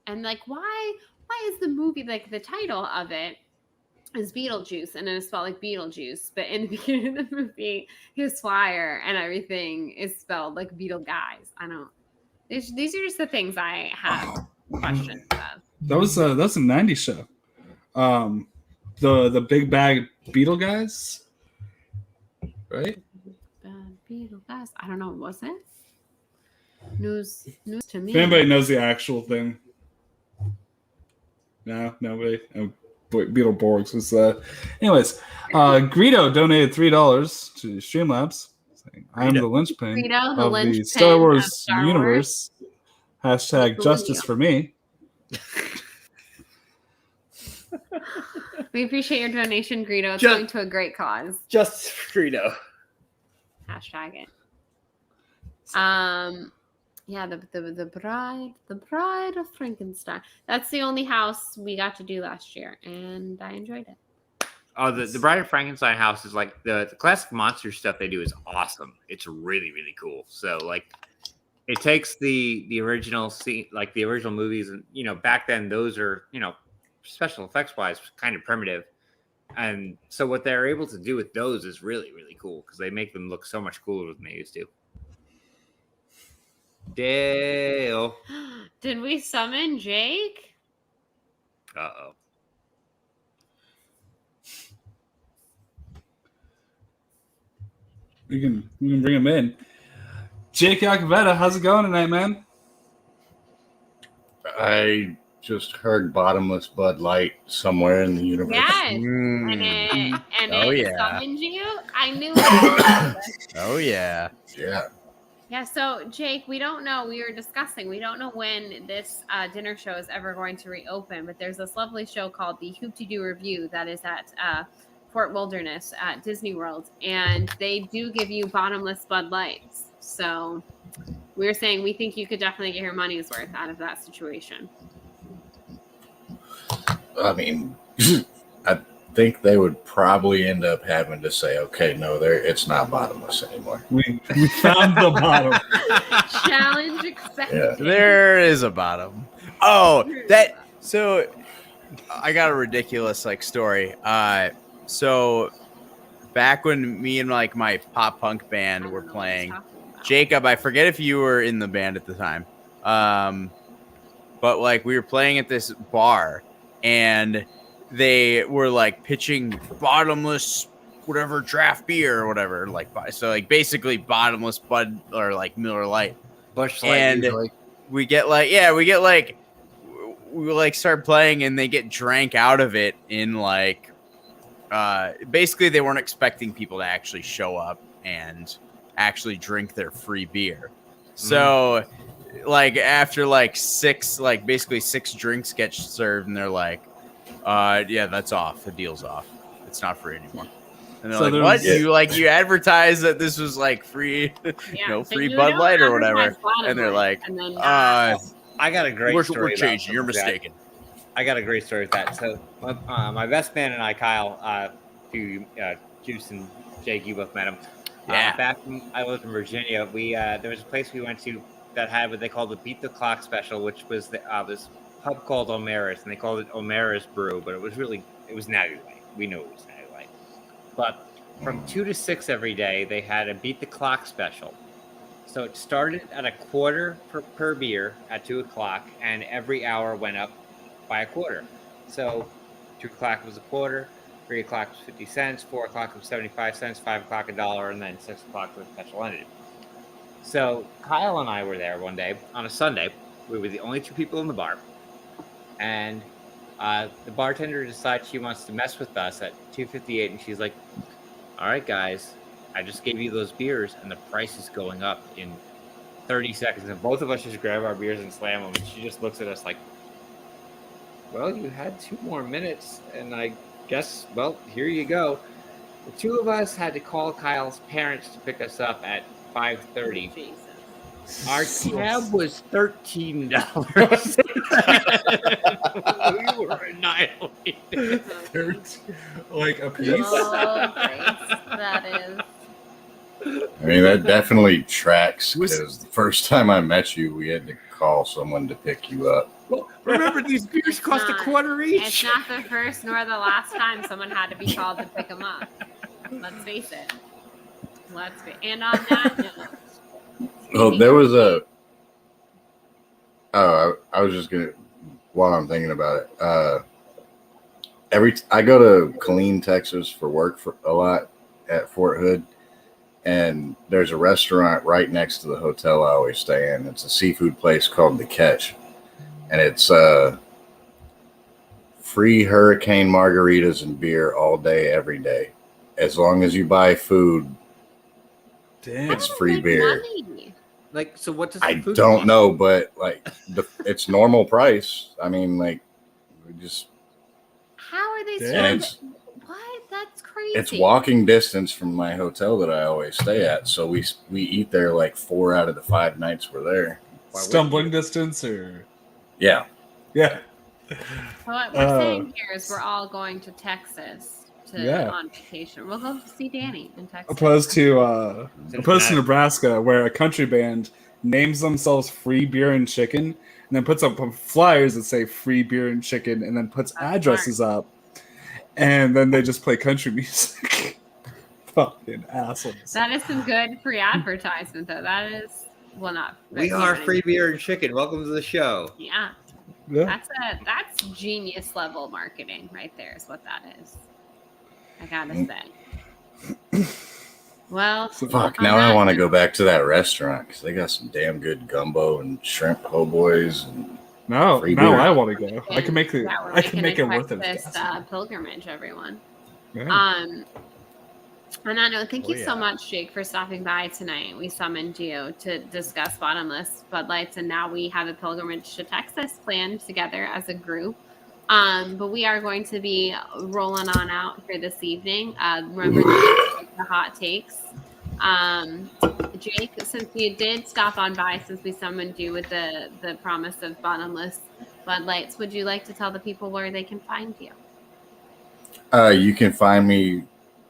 and like why is the movie like the title of it is Beetlejuice and then it's spelled like Beetlejuice, but in the beginning of the movie, his flyer and everything is spelled like Beetle Guys. I don't. These are just the things I have questions of. That was a '90s show. The Big Bag Beetle Guys, right? Beetle Guys. I don't know. Was it news to me? If anybody knows the actual thing, no, nobody. Oh, Beetleborgs was. Anyways, Greedo donated $3 to Streamlabs, saying, "I'm the linchpin Greedo, the of the linchpin Star of Wars Star Wars. universe." Hashtag justice for me. We appreciate your donation, Greedo. It's Just- going to a great cause. Just Frito. Hashtag it. Yeah, the bride of Frankenstein. That's the only house we got to do last year, and I enjoyed it. Oh, the Bride of Frankenstein house is like the classic monster stuff they do is awesome. It's really, really cool. So like it takes the original scene, like the original movies, and back then those are, special effects wise kind of primitive. And so what they're able to do with those is really, really cool because they make them look so much cooler than they used to. Dale. Did we summon Jake? Uh-oh. We can bring him in. Jake Yakavetta, how's it going tonight, man? I just heard bottomless Bud Light somewhere in the universe. Yes. Mm. And Oh, it yeah. summoned you? I knew it. Oh yeah. Yeah. Yeah, so Jake, we don't know. We were discussing. We don't know when this dinner show is ever going to reopen, but there's this lovely show called the Hoop-de-Doo Review that is at Fort Wilderness at Disney World, and they do give you bottomless Bud Lights. So we were saying we think you could definitely get your money's worth out of that situation. I mean, I think they would probably end up having to say, okay, no, it's not bottomless anymore. We found the bottom. Challenge accepted. There is a bottom. Oh, so I got a ridiculous like story. So back when me and like my pop punk band were playing, Jacob, I forget if you were in the band at the time. But like we were playing at this bar and they were like pitching bottomless whatever draft beer or whatever, like so like basically bottomless Bud or like Miller Lite. Bush Light And usually. we start playing and they get drank out of it in like basically they weren't expecting people to actually show up and actually drink their free beer. So like after like six drinks get served and they're like yeah, that's off, the deal's off, it's not free anymore. And they're So like, there what? was- You advertised that this was like free, Yeah, so free you Bud don't Light or whatever. advertise Bud And they're Light, like, and then I got a great we're story. about changing. You're that. mistaken. I got a great story with that. So my best man and I, Kyle, who Juice and Jake, you both met him. Yeah. Back when I lived in Virginia, we there was a place we went to that had what they called the Beat the Clock special, which was pub called O'Mara's, and they called it O'Mara's Brew, but it was Natty Light. We knew it was Natty Light. But from 2 to 6 every day, they had a Beat the Clock special. So it started at a quarter per beer at 2 o'clock, and every hour went up by a quarter. So 2 o'clock was a quarter, 3 o'clock was 50 cents, 4 o'clock was 75 cents, 5 o'clock $1, and then 6 o'clock was special ended. So Kyle and I were there one day on a Sunday. We were the only 2 people in the bar, and the bartender decides she wants to mess with us at 2:58, and she's like, "All right, guys, I just gave you those beers, and the price is going up in 30 seconds." And both of us just grab our beers and slam them, and she just looks at us like, "Well, you had 2 more minutes, and I guess, well, here you go." The 2 of us had to call Kyle's parents to pick us up at 5:30. Jesus. Our tab was $13. We were annihilated. Like a piece. Oh, Grace, that is. I mean, that definitely tracks because the first time I met you, we had to call someone to pick you up. Well, remember, these beers cost a quarter It's each. not the first nor the last time someone had to be called to pick them up. Let's face it. And on that note. Well, there was a. Oh, I was just gonna. While I'm thinking about it, I go to Killeen, Texas, for work for a lot at Fort Hood, and there's a restaurant right next to the hotel I always stay in. It's a seafood place called The Catch, and it's free hurricane margaritas and beer all day, every day, as long as you buy food. Damn. It's free beer. Money. Like, so what does I the food don't cost? know, but like it's normal price. I mean, like we just How are they Damn. serving? What? That's crazy. it's walking distance from my hotel that I always stay at. So we eat there like 4 out of the 5 nights we're there. Why wouldn't Stumbling you? distance or Yeah, yeah. So what we're saying here is we're all going to Texas on vacation. We'll go see Danny in Texas. Opposed to Nebraska, where a country band names themselves Free Beer and Chicken, and then puts up flyers that say Free Beer and Chicken, and then puts That's addresses up, and then they just play country music. Fucking assholes. That is some good free advertisement, though. That is, well, not. We are free beer and chicken. Welcome to the show. Yeah, Yeah. that's genius level marketing right there. Is what that is. I gotta say. Well, fuck. Now I want to go back to that restaurant because they got some damn good gumbo and shrimp po' boys. And No, free now beer. I want to go. I can make it. Yeah, we're I can making make a it worth it. Texas, pilgrimage, everyone. Yeah. On that note, thank you Oh, so yeah. much, Jake, for stopping by tonight. We summoned you to discuss bottomless Bud Lights, and now we have a pilgrimage to Texas planned together as a group. But we are going to be rolling on out here this evening. Remember the hot takes. Jake, since you did stop on by, since we summoned you with the promise of bottomless Bud Lights, would you like to tell the people where they can find you? You can find me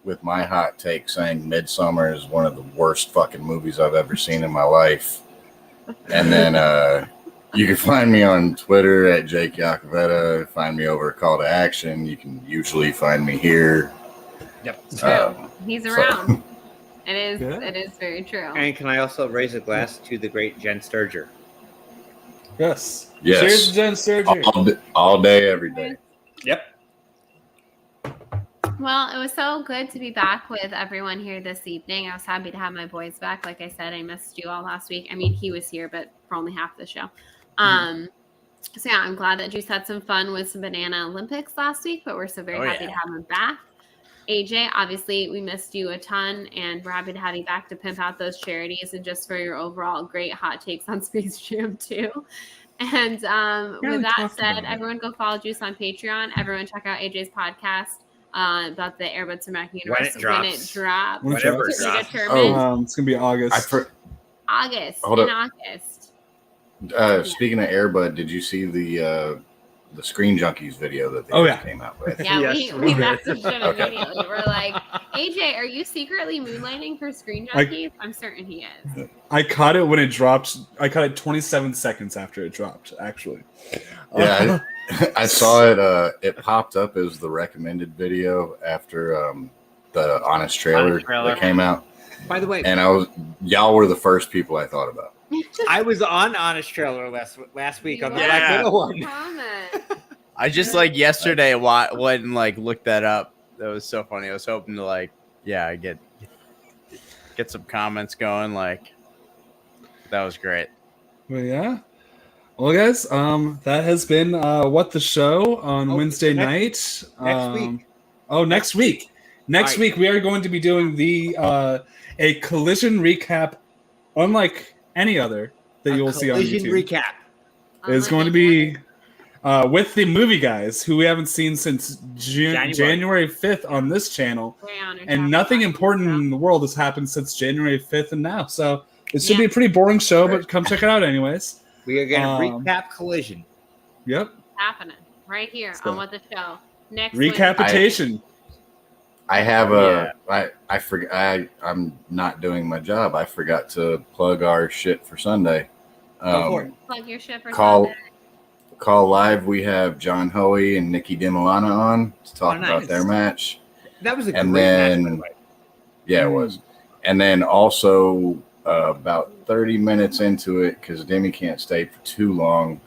with my hot take saying Midsummer is one of the worst fucking movies I've ever seen in my life. And then you can find me on Twitter at Jake Yacovetta. Find me over at Call to Action. You can usually find me here. Yep. True. He's around. It is. Yeah. It is very true. And can I also raise a glass to the great Jen Sturger? Yes. Yes. Cheers to Jen Sturgeon. All day, every day. Yep. Well, it was so good to be back with everyone here this evening. I was happy to have my boys back. Like I said, I missed you all last week. I mean, he was here, but for only half the show. So yeah, I'm glad that Juice had some fun with some Banana Olympics last week, but we're so very happy to have him back. AJ, obviously we missed you a ton, and we're happy to have you back to pimp out those charities and just for your overall great hot takes on Space Jam 2. And with that said, everyone go follow Juice on Patreon. Everyone check out AJ's podcast about the Airbuds American Universe When it drops. Whenever it To be drops. determined. It's gonna be August. August. Hold in up. August. Speaking of Airbud, did you see the the Screen Junkies video that they Oh, yeah. came out with. Yeah, Yes, we we did. messaged him Okay. immediately. We're like, AJ, are you secretly moonlighting for Screen Junkies? I'm certain he is. I caught it when it dropped. I caught it 27 seconds after it dropped, actually. Yeah, I saw it. It popped up as the recommended video after the Honest trailer that came out, By the way, and y'all were the first people I thought about. I was on Honest Trailer last week on the You Black were. Widow one. Comment. I just like yesterday went and like looked that up. That was so funny. I was hoping to like, yeah, get some comments going. Like, that was great. But yeah. Well, guys, that has been What the Show on Wednesday night. Next week. Oh, next week. Next Right. week we are going to be doing a collision recap, unlike any other that you will see on Collision YouTube. recap. It's going to be with the movie guys who we haven't seen since January 5th on this channel, Very honored to and have nothing you. important in the world has happened since January 5th and now. So it should be a pretty boring show, but come check it out anyways. We are going to recap Collision. Yep. Happening right here So- on What the Show. Next Recapitation. I have I forgot. I'm not doing my job. I forgot to plug our shit for Sunday. Go for it. Plug your shit for Call Sunday. Call live. We have John Hoey and Nikki DiMilana on to talk nice. about their match. That was a And great then- match, by the way. Yeah, it was. And then also about 30 minutes into it, because Demi can't stay for too long.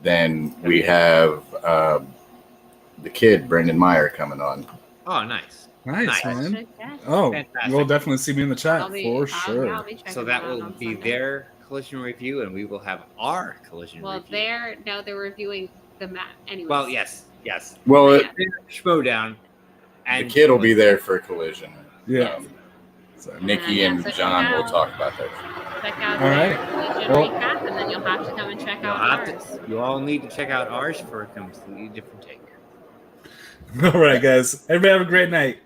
Then we have the kid Brendan Meyer coming on. Oh, nice. Nice, Nice. man. Okay. Oh, Fantastic. you'll definitely see me in the chat I'll be- for I'll- sure. I'll be checking So that out will on be Sunday. their collision review, and we will have our collision Well, review. they're reviewing the map anyway. Well, yes. Well, Yeah. Schmodown. the And kid will be there for Collision. Yeah. Um, So, Nikki Yeah, and so check John will out- talk about that. Check out All their right. collision Well- recap, and then you'll have to come and check You'll out have ours. you all need to check out ours for a completely different take. all right, guys. Everybody have a great night.